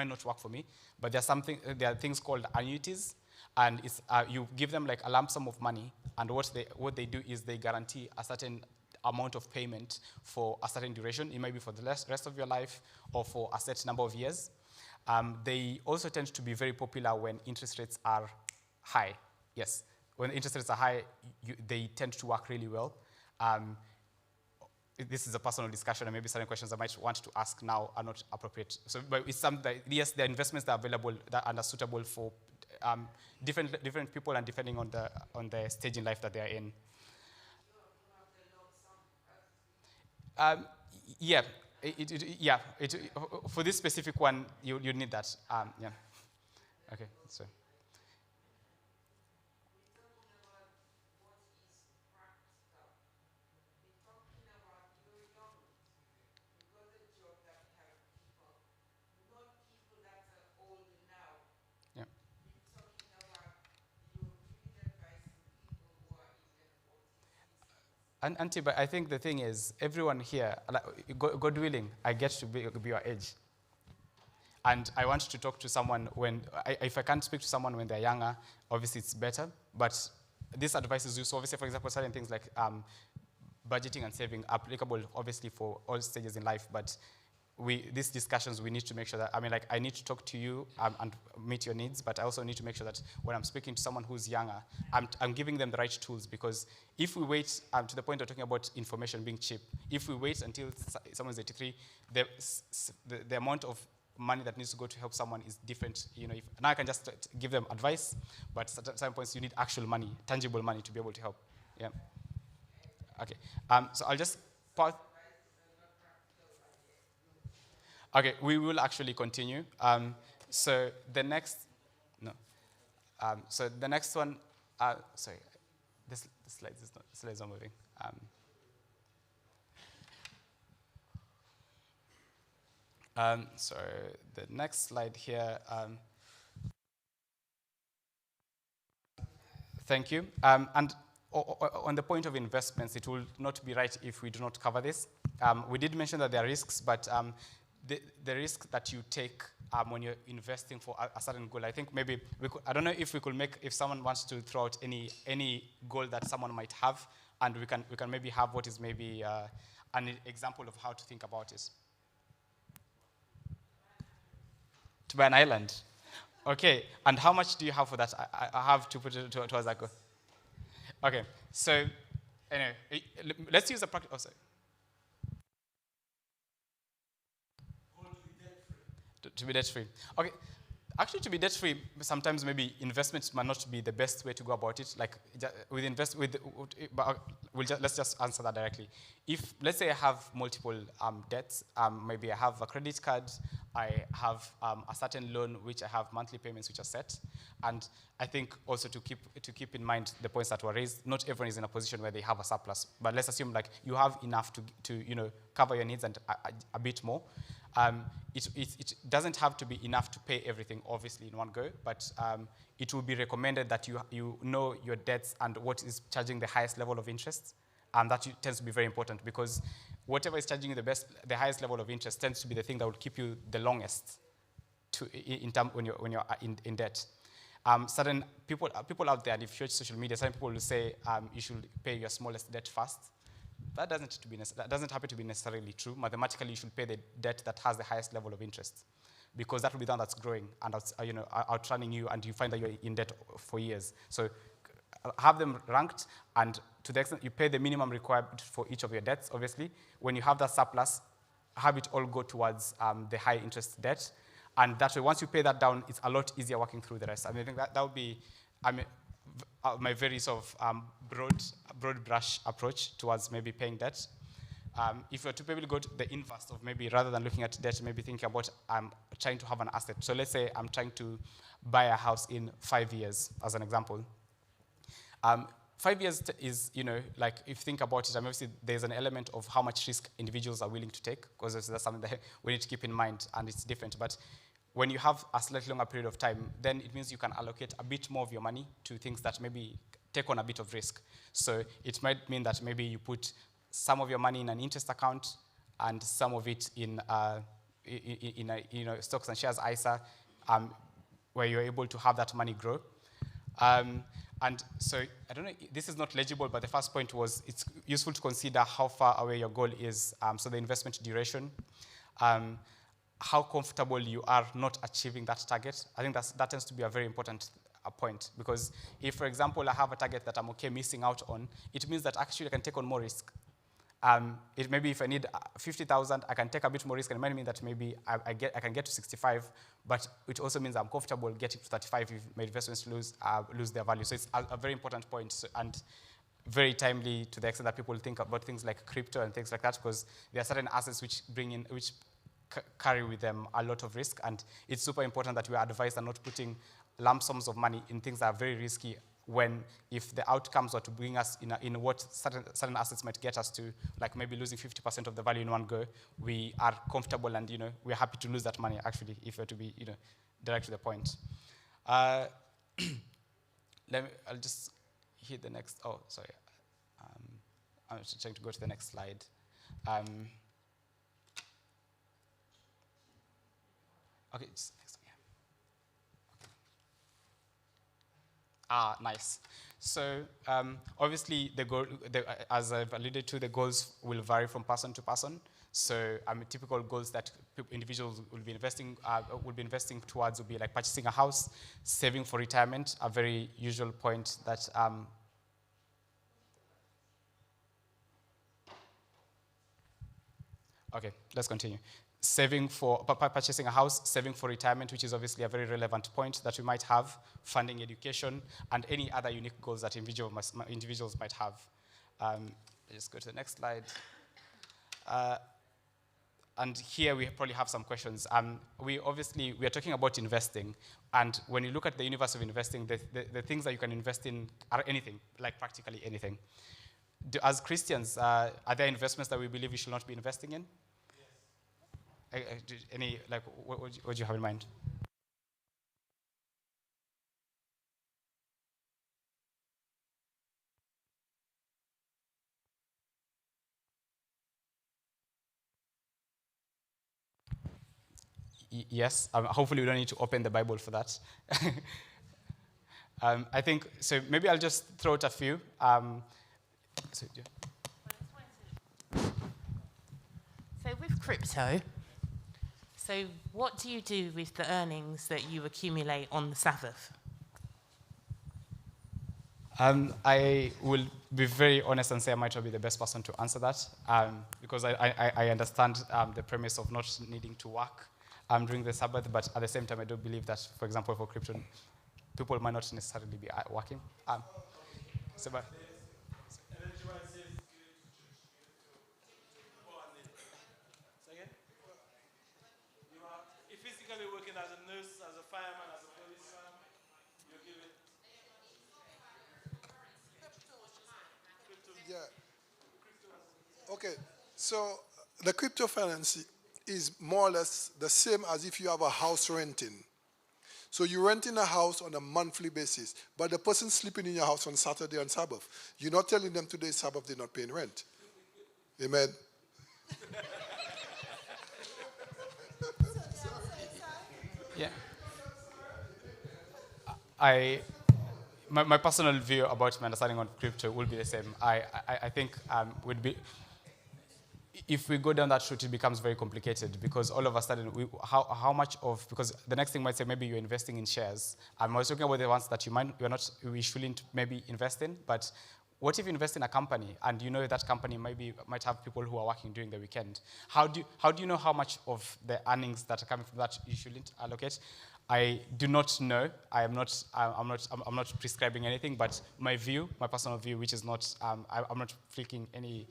not work for me, but there are things called annuities, and you give them like a lump sum of money, and what they do is they guarantee a certain amount of payment for a certain duration. It might be for the rest of your life or for a set number of years. They also tend to be very popular when interest rates are high. Yes, when interest rates are high, they tend to work really well. This is a personal discussion, and maybe certain questions I might want to ask now are not appropriate. So, but it's something that, yes, there are investments that are available that are suitable for different people and depending on the stage in life that they are in. Yeah, For this specific one, you need that. Yeah. Okay. So. Yeah. And Auntie, but I think the thing is, everyone here, like, God willing, I get to be your age. And I want to talk to someone if I can't speak to someone when they're younger, obviously it's better. But this advice is useful. Obviously, for example, certain things like budgeting and saving are applicable, obviously, for all stages in life. But these discussions, we need to make sure that, I need to talk to you and meet your needs, but I also need to make sure that when I'm speaking to someone who's younger, I'm giving them the right tools, because if we wait to the point of talking about information being cheap, if we wait until someone's 83, the amount of money that needs to go to help someone is different. Now I can just give them advice, but at some points you need actual money, tangible money, to be able to help. Yeah. Okay. So I'll just pause. Okay, we will actually continue. So the next one, sorry, the slides are moving. So the next slide here. Thank you. And on the point of investments, it will not be right if we do not cover this. We did mention that there are risks, but the risk that you take when you're investing for a certain goal, I think maybe I don't know if we could if someone wants to throw out any goal that someone might have, and we can maybe have what is maybe an example of how to think about it. To buy an island. Okay, and how much do you have for that? I have to put it towards that goal. Okay, so anyway, let's use a practice. Oh, sorry. To be debt-free. Okay, actually, to be debt-free, sometimes maybe investments might not be the best way to go about it. Like, let's just answer that directly. If, let's say I have multiple debts, maybe I have a credit card, I have a certain loan which I have monthly payments which are set, and I think also to keep in mind the points that were raised, not everyone is in a position where they have a surplus, but let's assume like you have enough to cover your needs and a bit more. It doesn't have to be enough to pay everything, obviously, in one go, but it will be recommended that you know your debts and what is charging the highest level of interest, and that tends to be very important, because whatever is charging you the highest level of interest tends to be the thing that will keep you the longest when you're in debt. Certain people out there, and if you watch social media, some people will say you should pay your smallest debt first. That doesn't happen to be necessarily true. Mathematically, you should pay the debt that has the highest level of interest, because that will be the one that's growing and outrunning you, and you find that you're in debt for years. So have them ranked, and to the extent you pay the minimum required for each of your debts, obviously. When you have that surplus, have it all go towards the high interest debt, and that way, once you pay that down, it's a lot easier working through the rest. I think that would be, my very sort of broad brush approach towards maybe paying debt. If you're to maybe go to the inverse of maybe, rather than looking at debt, maybe thinking about trying to have an asset. So let's say I'm trying to buy a house in 5 years, as an example. 5 years is, like if you think about it, obviously there's an element of how much risk individuals are willing to take, because that's something that we need to keep in mind, and it's different. But when you have a slightly longer period of time, then it means you can allocate a bit more of your money to things that maybe take on a bit of risk. So it might mean that maybe you put some of your money in an interest account and some of it in stocks and shares, ISA, where you're able to have that money grow. And so, I don't know, this is not legible, but the first point was it's useful to consider how far away your goal is, so the investment duration, how comfortable you are not achieving that target. I think that tends to be a very important point, because if, for example, I have a target that I'm okay missing out on, it means that actually I can take on more risk. Maybe if I need 50,000, I can take a bit more risk, and it might mean that maybe I can get to 65, but it also means I'm comfortable getting to 35 if my investments lose their value. So it's a very important point. And very timely to the extent that people think about things like crypto and things like that, because there are certain assets which carry with them a lot of risk, and it's super important that we are advised on not putting lump sums of money in things that are very risky, when if the outcomes are to bring us in what certain assets might get us to, like maybe losing 50% of the value in one go, we are comfortable and we're happy to lose that money actually, if we're to be direct to the point. I'll just hit the next. Oh, sorry. I'm just trying to go to the next slide. Okay, just next one, yeah. Nice. So obviously, as I've alluded to, the goals will vary from person to person. So typical goals that individuals will be investing towards will be like purchasing a house, saving for retirement, a very usual point that. Okay, let's continue. Purchasing a house, saving for retirement, which is obviously a very relevant point that we might have, funding education, and any other unique goals that individuals might have. Let's go to the next slide. And here we probably have some questions. We are talking about investing, and when you look at the universe of investing, the things that you can invest in are anything, like practically anything. As Christians, are there investments that we believe we should not be investing in? Yes. What do you have in mind? Yes, hopefully we don't need to open the Bible for that. I think, so maybe I'll just throw out a few. So with crypto, so what do you do with the earnings that you accumulate on the Sabbath? I will be very honest and say I might not be the best person to answer that, because I understand the premise of not needing to work during the Sabbath, but at the same time I do believe that, for example, for crypto, people might not necessarily be working. Physically working as a nurse, as a fireman, as a policeman, you give it. Yeah. Okay. So the crypto finance is more or less the same as if you have a house renting. So you're renting a house on a monthly basis, but the person sleeping in your house on Saturday and Sabbath, you're not telling them today is Sabbath, they're not paying rent. Amen. Yeah. My personal view about my understanding on crypto will be the same. I think would be, if we go down that route, it becomes very complicated, because all of a sudden, because the next thing might say maybe you're investing in shares. I was talking about the ones that we shouldn't maybe invest in, but what if you invest in a company and you know that company might have people who are working during the weekend? How do you know how much of the earnings that are coming from that you shouldn't allocate? I do not know. I'm not prescribing anything, but my personal view, which is not, I'm not flicking any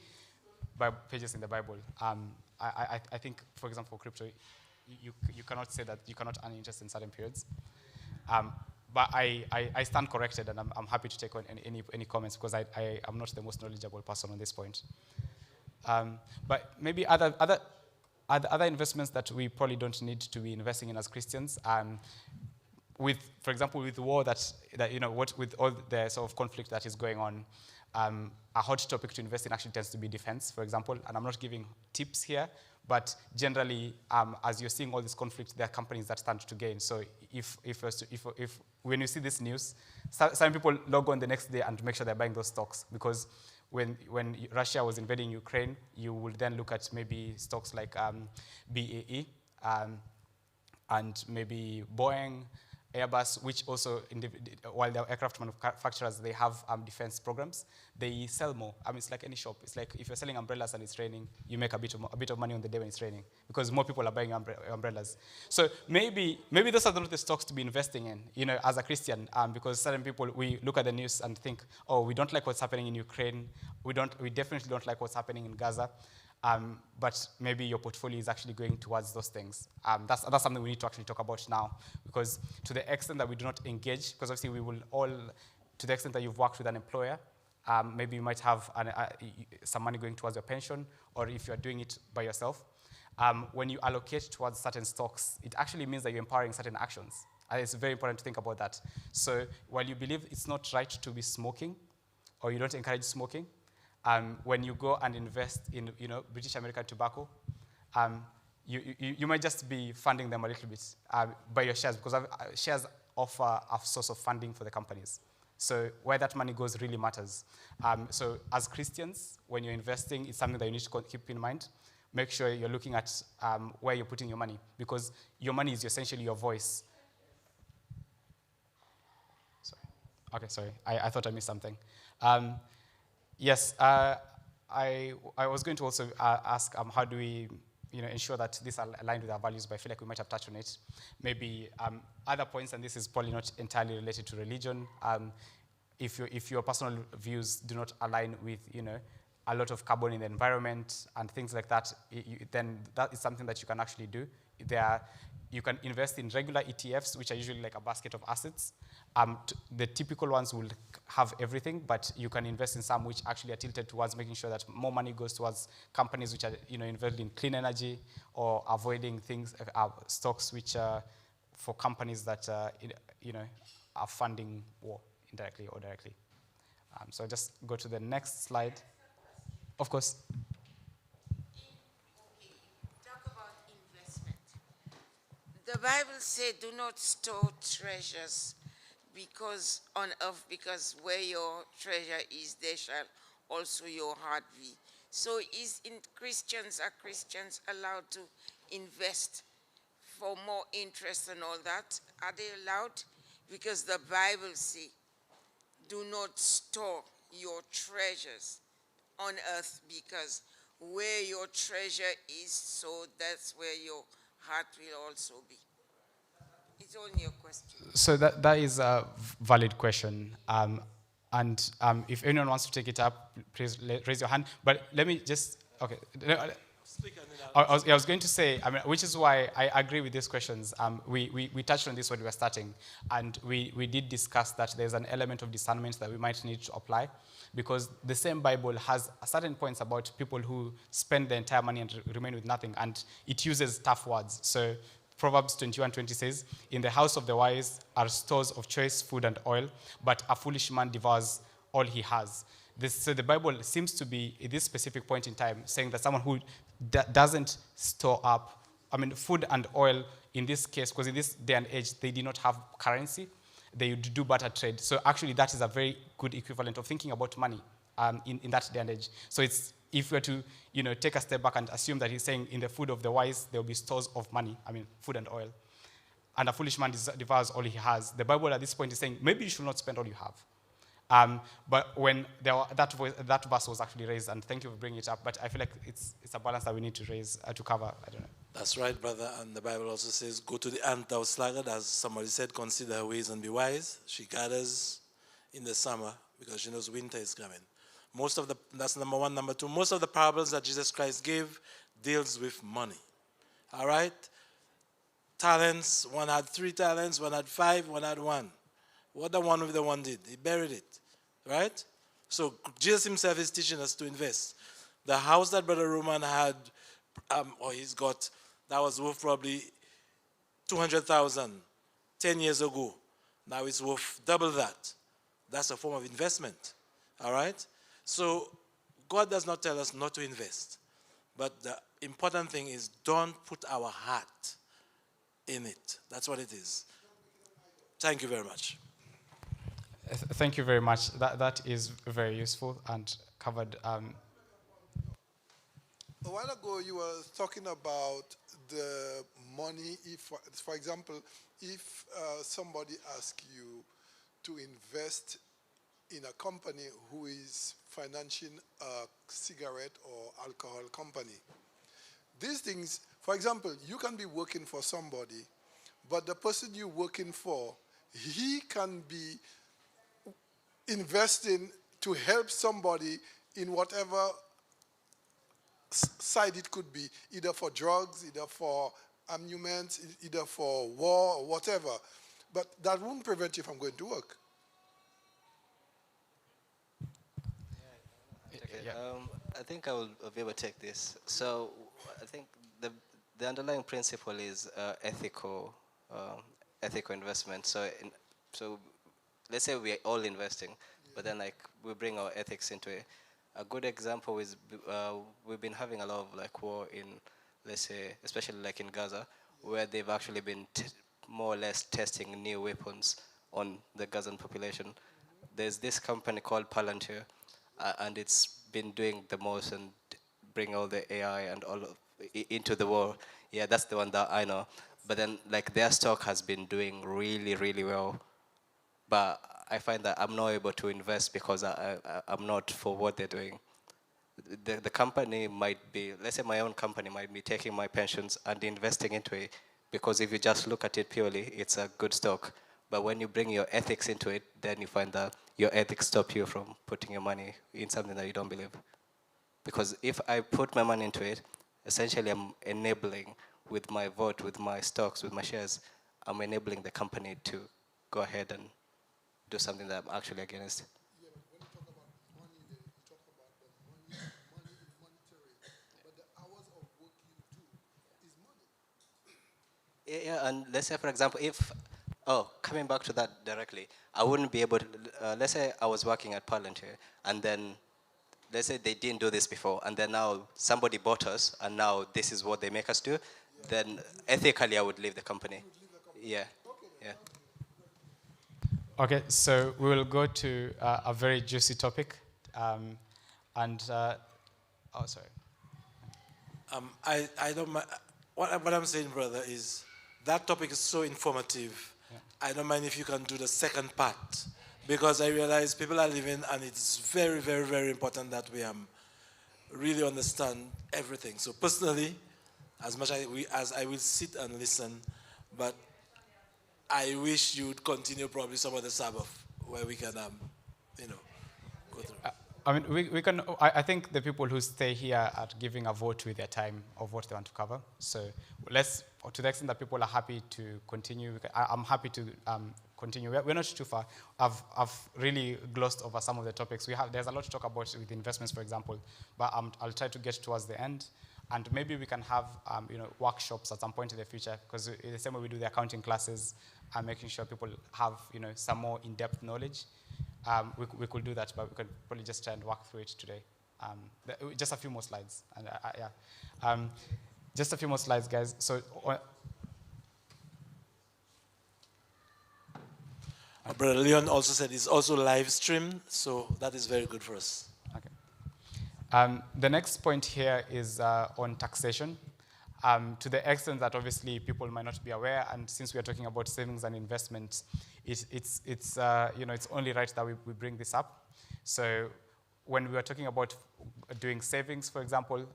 pages in the Bible. I think, for example, crypto, you cannot say that you cannot earn interest in certain periods. But I stand corrected, and I'm happy to take on any comments, because I am not the most knowledgeable person on this point. But maybe other investments that we probably don't need to be investing in as Christians, for example, with war with all the sort of conflict that is going on, a hot topic to invest in actually tends to be defense, for example. And I'm not giving tips here, but generally, as you're seeing all this conflict, there are companies that stand to gain. So if when you see this news, some people log on the next day and make sure they're buying those stocks, because when Russia was invading Ukraine, you will then look at maybe stocks like BAE and maybe Boeing Airbus, which also, while they're aircraft manufacturers, they have defense programs. They sell more. I mean, it's like any shop. It's like if you're selling umbrellas and it's raining, you make a bit of money on the day when it's raining because more people are buying umbrellas. So maybe those are not the stocks to be investing in, you know, as a Christian, because certain people, we look at the news and think, oh, we don't like what's happening in Ukraine. We definitely don't like what's happening in Gaza. But maybe your portfolio is actually going towards those things. That's something we need to actually talk about now, because to the extent that we do not engage, because obviously we will all, to the extent that you've worked with an employer, maybe you might have some money going towards your pension, or if you're doing it by yourself. When you allocate towards certain stocks, it actually means that you're empowering certain actions. And it's very important to think about that. So while you believe it's not right to be smoking, or you don't encourage smoking, when you go and invest in, you know, British American tobacco, you might just be funding them a little bit by your shares, because shares offer a source of funding for the companies. So where that money goes really matters. So as Christians, when you're investing, it's something that you need to keep in mind. Make sure you're looking at where you're putting your money, because your money is essentially your voice. Sorry. I thought I missed something. Yes, I was going to also ask how do we, you know, ensure that this are aligned with our values, but I feel like we might have touched on it. Maybe other points, and this is probably not entirely related to religion. If your personal views do not align with, you know, a lot of carbon in the environment and things like that, then that is something that you can actually do. You can invest in regular ETFs, which are usually like a basket of assets. The typical ones will have everything, but you can invest in some which actually are tilted towards making sure that more money goes towards companies which are, you know, involved in clean energy, or avoiding things, stocks which are for companies that, you know, are funding war indirectly or directly. So just go to the next slide. Of course. Talk about investment. The Bible says, do not store treasures on earth, because where your treasure is, there shall also your heart be. So are Christians allowed to invest for more interest and all that? Are they allowed? Because the Bible says, do not store your treasures on earth, because where your treasure is, so that's where your heart will also be. It's only a question. So that is a valid question. And if anyone wants to take it up, please raise your hand. But let me just, okay. I was going to say, I mean, which is why I agree with these questions. We touched on this when we were starting, and we did discuss that there's an element of discernment that we might need to apply, because the same Bible has certain points about people who spend their entire money and remain with nothing, and it uses tough words. So Proverbs 21:20 says, in the house of the wise are stores of choice food and oil, but a foolish man devours all he has. So the Bible seems to be, at this specific point in time, saying that someone who doesn't store up, I mean, food and oil in this case, because in this day and age, they did not have currency, they do barter trade. So actually, that is a very good equivalent of thinking about money in that day and age. So it's, if we were to, you know, take a step back and assume that he's saying in the food of the wise, there will be stores of money, I mean, food and oil, and a foolish man devours all he has. The Bible at this point is saying, maybe you should not spend all you have. But when that verse was actually raised, and thank you for bringing it up, but I feel like it's a balance that we need to raise, to cover, I don't know. That's right, brother. And the Bible also says, go to the ant, thou sluggard, as somebody said, consider her ways and be wise. She gathers in the summer because she knows winter is coming. That's number one. Number two, most of the parables that Jesus Christ gave deals with money. All right? Talents, one had 3 talents, one had 5, one had 1. What the one with the 1 did? He buried it. Right? So Jesus himself is teaching us to invest. The house that Brother Roman had, he's got, that was worth probably 200,000 10 years ago. Now it's worth double that. That's a form of investment. All right? So God does not tell us not to invest. But the important thing is, don't put our heart in it. That's what it is. Thank you very much. Thank you very much. That is very useful and covered. A while ago, you were talking about the money. If, for example, if somebody asks you to invest in a company who is financing a cigarette or alcohol company, these things, for example, you can be working for somebody, but the person you're working for, he can be investing to help somebody in whatever side it could be, either for drugs, either for amusements, either for war or whatever. But that won't prevent you from going to work. I think I will be able to take this. So I think the underlying principle is ethical investment. So let's say we are all investing, but then like we bring our ethics into it. A good example is we've been having a lot of like war in, let's say, especially like in Gaza, where they've actually been more or less testing new weapons on the Gazan population. There's this company called Palantir, and it's been doing the most and bring all the AI and all of into the war. Yeah, that's the one that I know. But then like their stock has been doing really, really well. But I find that I'm not able to invest because I'm not for what they're doing. The company might be, let's say my own company might be taking my pensions and investing into it, because if you just look at it purely, it's a good stock. But when you bring your ethics into it, then you find that your ethics stop you from putting your money in something that you don't believe. Because if I put my money into it, essentially I'm enabling with my vote, with my stocks, with my shares, I'm enabling the company to go ahead and do something that I'm actually against. Yeah, but when you talk about money, then you talk about the money in monetary, but the hours of work you do is money. Yeah, and let's say, for example, coming back to that directly, I wouldn't be able to, let's say I was working at Palantir, and then, let's say they didn't do this before, and then now somebody bought us, and now this is what they make us do, then ethically I would leave the company. Yeah, yeah. Okay, so we will go to a very juicy topic. Sorry. I don't mind. What I'm saying, brother, is that topic is so informative. Yeah. I don't mind if you can do the second part, because I realize people are living, and it's very, very, very important that we really understand everything. So personally, as much as I will sit and listen, but I wish you would continue probably some of the Sabbath where we can, go through. I mean, we can. I think the people who stay here are giving a vote with their time of what they want to cover. So to the extent that people are happy to continue, I'm happy to continue. We're not too far. I've really glossed over some of the topics we have. There's a lot to talk about with investments, for example, but I'll try to get towards the end. And maybe we can have workshops at some point in the future, because the same way we do the accounting classes, making sure people have some more in-depth knowledge. We could do that, but we could probably just try and walk through it today. Just a few more slides. And just a few more slides, guys. So. Brother Leon also said it's also live streamed, so that is very good for us. The next point here is on taxation. To the extent that obviously people might not be aware, and since we are talking about savings and investments, it's only right that we bring this up. So when we are talking about doing savings, for example,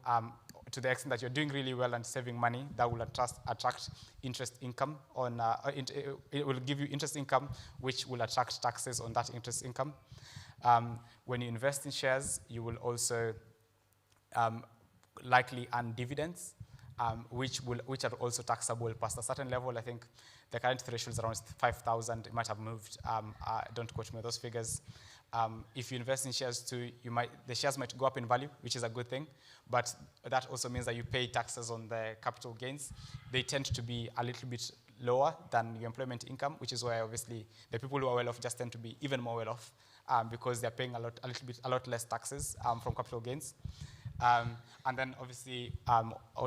to the extent that you're doing really well and saving money, that will attract interest income it will give you interest income, which will attract taxes on that interest income. When you invest in shares, you will also likely earn dividends, which are also taxable past a certain level. I think the current threshold is around 5,000. It might have moved. Don't quote me on those figures. If you invest in shares too, the shares might go up in value, which is a good thing, but that also means that you pay taxes on the capital gains. They tend to be a little bit lower than your employment income, which is why obviously the people who are well off just tend to be even more well off because they're paying a lot less taxes from capital gains. And then obviously,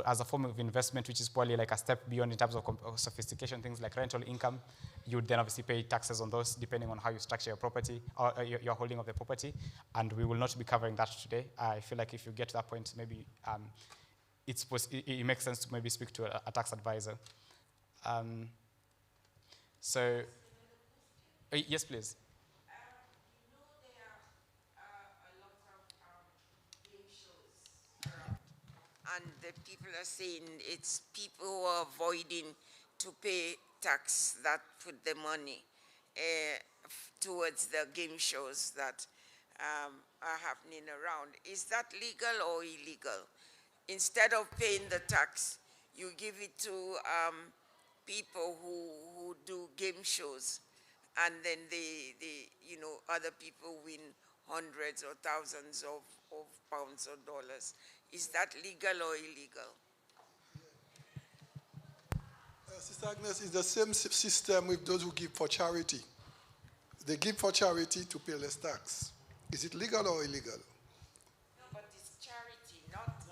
as a form of investment, which is probably like a step beyond in terms of sophistication, things like rental income, you would then obviously pay taxes on those depending on how you structure your property or your holding of the property. And we will not be covering that today. I feel like if you get to that point, maybe it makes sense to maybe speak to a tax advisor. So, yes, please. And the people are saying it's people who are avoiding to pay tax that put the money towards the game shows that are happening around. Is that legal or illegal? Instead of paying the tax, you give it to people who do game shows, and then other people win hundreds or thousands of pounds or dollars. Is that legal or illegal? Sister Agnes, it's the same system with those who give for charity. They give for charity to pay less tax. Is it legal or illegal? No, but it's charity, not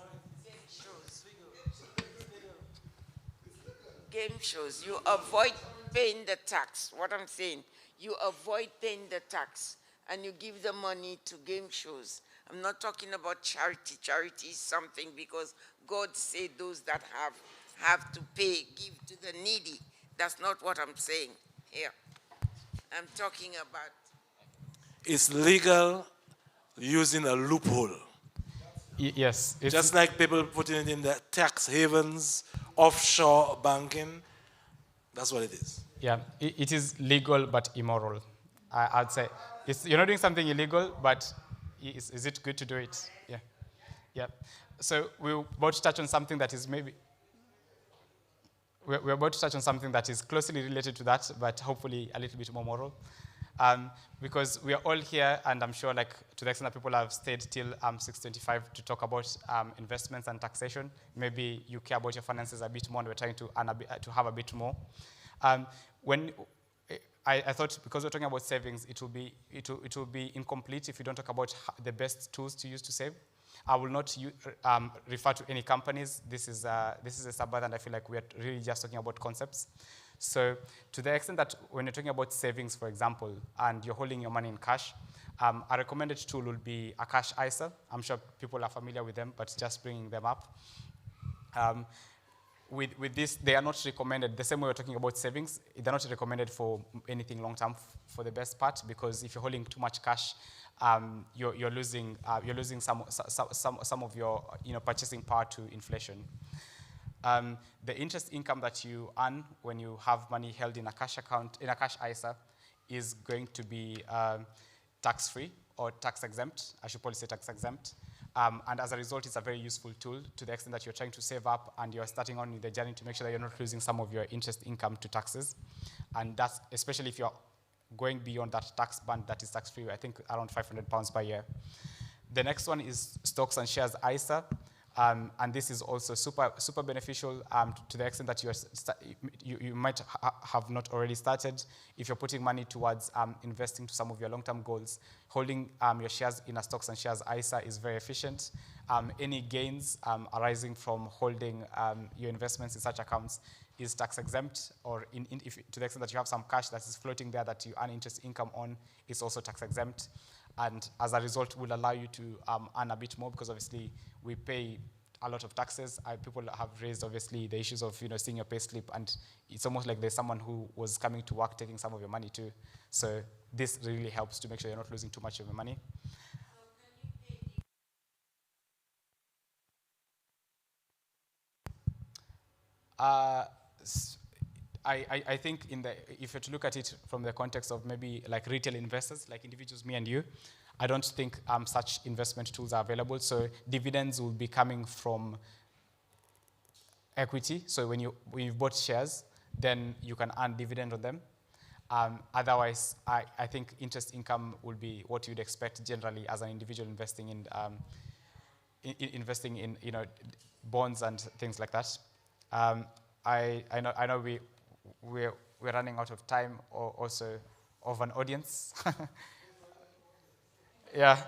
game shows. Game shows. You avoid paying the tax. What I'm saying, you avoid paying the tax and you give the money to game shows. I'm not talking about charity. Charity is something because God said those that have to pay, give to the needy. That's not what I'm saying here. I'm talking about. It's legal using a loophole. Yes. Just like people putting it in the tax havens, offshore banking. That's what it is. Yeah, it is legal but immoral. I'd say you're not doing something illegal, but is it good to do it? Yeah, yeah. So we're about to touch on something that is maybe we're about to touch on something that is closely related to that, but hopefully a little bit more moral. Because we are all here, and I'm sure, like, to the extent that people have stayed till 6:25 to talk about investments and taxation. Maybe you care about your finances a bit more, and we're trying to to have a bit more. When I thought, because we're talking about savings, it will be incomplete if you don't talk about the best tools to use to save. I will not refer to any companies. This is a Sabbath, and I feel like we're really just talking about concepts. So to the extent that when you're talking about savings, for example, and you're holding your money in cash, a recommended tool will be a cash ISA. I'm sure people are familiar with them, but just bringing them up. With this, they are not recommended. The same way we're talking about savings, they're not recommended for anything long-term for the best part, because if you're holding too much cash, you're losing some of your purchasing power to inflation. The interest income that you earn when you have money held in a cash account, in a cash ISA, is going to be tax-free or tax-exempt. I should probably say tax-exempt. And as a result, it's a very useful tool to the extent that you're trying to save up and you're starting on the journey to make sure that you're not losing some of your interest income to taxes. And that's especially if you're going beyond that tax band that is tax-free, I think around £500 per year. The next one is stocks and shares ISA. And this is also super beneficial to the extent that you might have not already started. If you're putting money towards investing to some of your long-term goals, holding your shares in a stocks and shares ISA is very efficient. Any gains arising from holding your investments in such accounts is tax exempt, or if, to the extent that you have some cash that is floating there that you earn interest income on, is also tax exempt. And as a result, will allow you to earn a bit more, because obviously we pay a lot of taxes. People have raised obviously the issues of seeing your pay slip, and it's almost like there's someone who was coming to work taking some of your money too. So this really helps to make sure you're not losing too much of your money. I think if you're to look at it from the context of maybe like retail investors, like individuals, me and you, I don't think such investment tools are available. So dividends will be coming from equity. So when you've bought shares, then you can earn dividend on them. Otherwise, I think interest income will be what you'd expect generally as an individual investing in bonds and things like that. I know we're running out of time, or also of an audience. Yeah.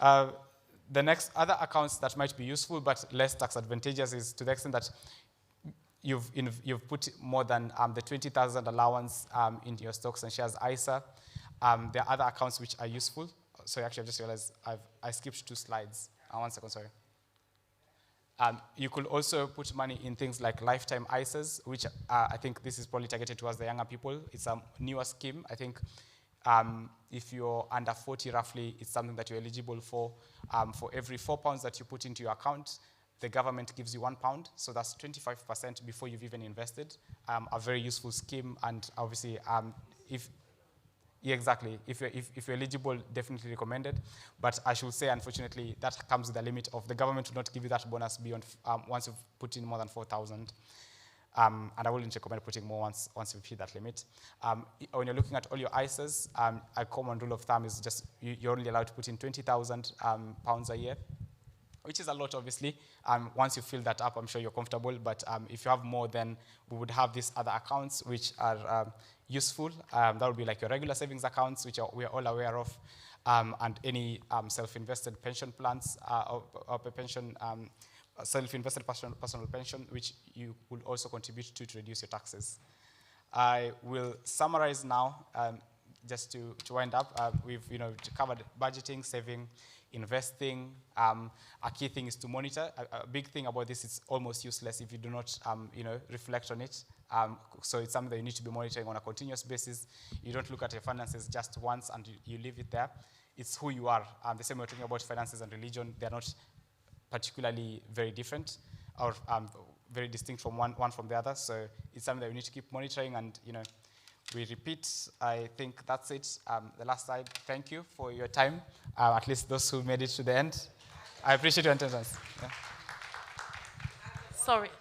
The next other accounts that might be useful but less tax advantageous is to the extent that you've put more than the 20,000 allowance into your stocks and shares ISA. There are other accounts which are useful. So actually, I've just realized I skipped 2 slides. 1 second, sorry. You could also put money in things like lifetime ISAs, which I think this is probably targeted towards the younger people. It's a newer scheme. I think if you're under 40 roughly, it's something that you're eligible for. For every £4 that you put into your account, the government gives you £1, so that's 25% before you've even invested. A very useful scheme, and obviously, exactly. If you're eligible, definitely recommended. But I should say, unfortunately, that comes with a limit of the government will not give you that bonus beyond once you've put in more than 4,000. And I wouldn't recommend putting more once you've hit that limit. When you're looking at all your ISAs, a common rule of thumb is just you're only allowed to put in £20,000 a year, which is a lot, obviously. Once you fill that up, I'm sure you're comfortable. But if you have more, then we would have these other accounts which are useful. That would be like your regular savings accounts, which we are all aware of, and any self-invested pension plans or pension. Self-invested personal pension, which you will also contribute to reduce your taxes. I will summarize now, just to wind up. We've covered budgeting, saving, investing. A key thing is to monitor. A big thing about this is almost useless if you do not reflect on it. So it's something that you need to be monitoring on a continuous basis. You don't look at your finances just once and you leave it there. It's who you are. The same way we're talking about finances and religion, they're not particularly very different or very distinct from one from the other. So it's something that we need to keep monitoring, and we repeat. I think that's it. The last slide. Thank you for your time. At least those who made it to the end. I appreciate your attendance. Yeah.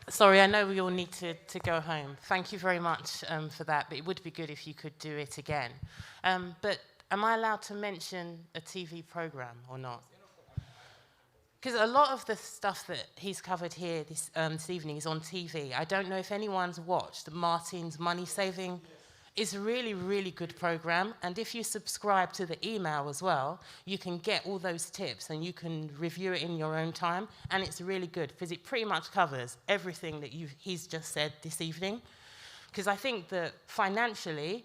Sorry, I know we all need to go home. Thank you very much for that, but it would be good if you could do it again. But am I allowed to mention a TV program or not? Because a lot of the stuff that he's covered here this evening is on TV. I don't know if anyone's watched Martin's Money Saving. It's a really, really good program. And if you subscribe to the email as well, you can get all those tips and you can review it in your own time. And it's really good because it pretty much covers everything that he's just said this evening. Because I think that financially,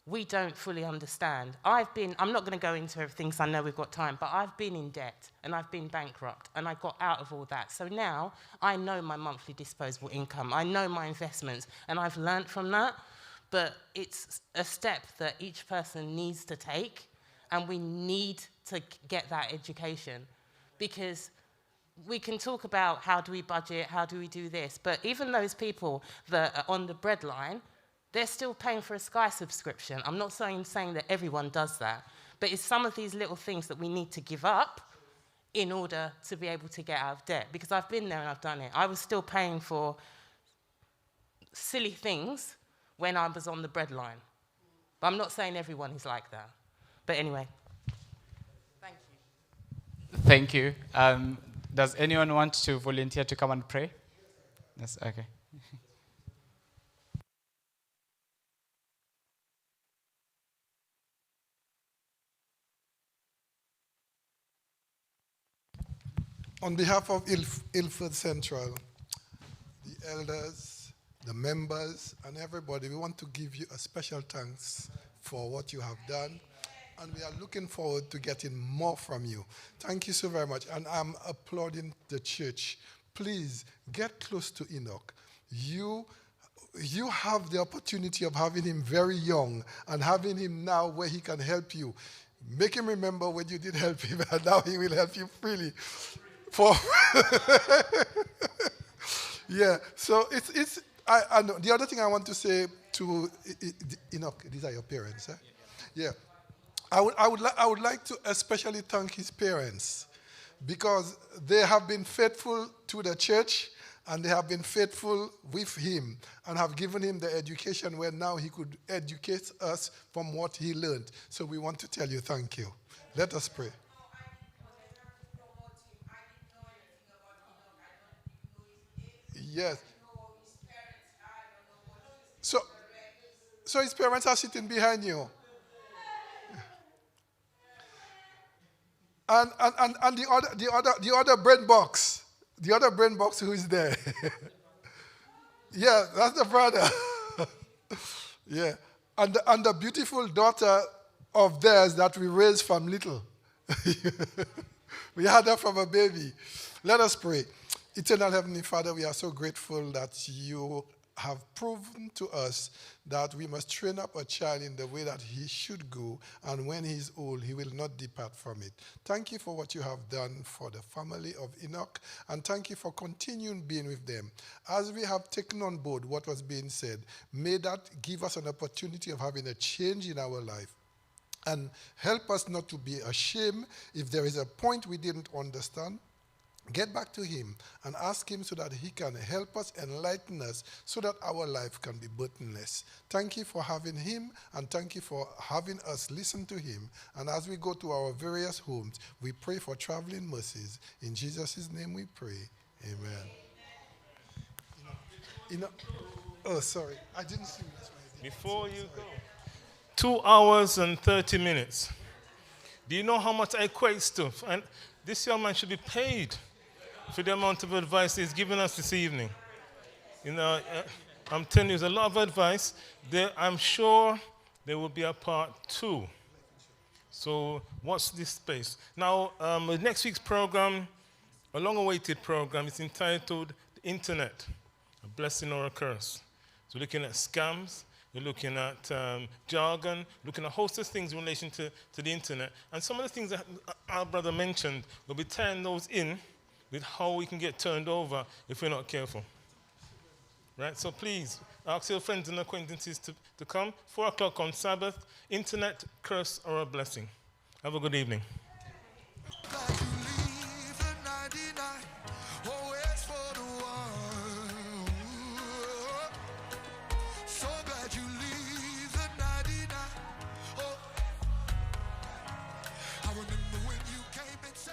we don't fully understand. I'm not going to go into everything because I know we've got time, but I've been in debt and I've been bankrupt and I got out of all that. So now I know my monthly disposable income. I know my investments and I've learnt from that. But it's a step that each person needs to take, and we need to get that education, because we can talk about how do we budget, how do we do this, but even those people that are on the breadline, they're still paying for a Sky subscription. I'm not saying that everyone does that, but it's some of these little things that we need to give up in order to be able to get out of debt, because I've been there and I've done it. I was still paying for silly things when I was on the breadline. But I'm not saying everyone is like that. But anyway, thank you. Thank you. Does anyone want to volunteer to come and pray? Yes, okay. On behalf of Ilford Central, the elders, the members, and everybody, we want to give you a special thanks for what you have done. And we are looking forward to getting more from you. Thank you so very much. And I'm applauding the church. Please get close to Enoch. You have the opportunity of having him very young and having him now where he can help you. Make him remember when you did help him, and now he will help you freely. Yeah, so it's I know. The other thing I want to say to Enoch, these are your parents, eh? Yeah. I would like to especially thank his parents, because they have been faithful to the church and they have been faithful with him and have given him the education where now he could educate us from what he learned. So we want to tell you thank you. Let us pray. Yes. So his parents are sitting behind you. And the other brain box. The other brain box who is there. Yeah, that's the brother. Yeah. And the beautiful daughter of theirs that we raised from little. We had her from a baby. Let us pray. Eternal Heavenly Father, we are so grateful that you have proven to us that we must train up a child in the way that he should go, and when he is old, he will not depart from it. Thank you for what you have done for the family of Enoch, and thank you for continuing being with them. As we have taken on board what was being said, may that give us an opportunity of having a change in our life. And help us not to be ashamed if there is a point we didn't understand. Get back to him and ask him so that he can help us, enlighten us, so that our life can be burdenless. Thank you for having him, and thank you for having us listen to him. And as we go to our various homes, we pray for traveling mercies. In Jesus' name we pray. Amen. Oh, sorry. I didn't see you. Before you go, 2 hours and 30 minutes. Do you know how much I equates to? And this young man should be paid for the amount of advice he's given us this evening. You know, I'm telling you, there's a lot of advice. I'm sure there will be a part 2. So watch this space. Now, next week's program, a long-awaited program, is entitled The Internet, a Blessing or a Curse. So we're looking at scams, we're looking at jargon, looking at a host of things in relation to the internet. And some of the things that our brother mentioned, we'll be tying those in with how we can get turned over if we're not careful. Right? So please, ask your friends and acquaintances to come. 4 o'clock on Sabbath, internet, curse or a blessing. Have a good evening.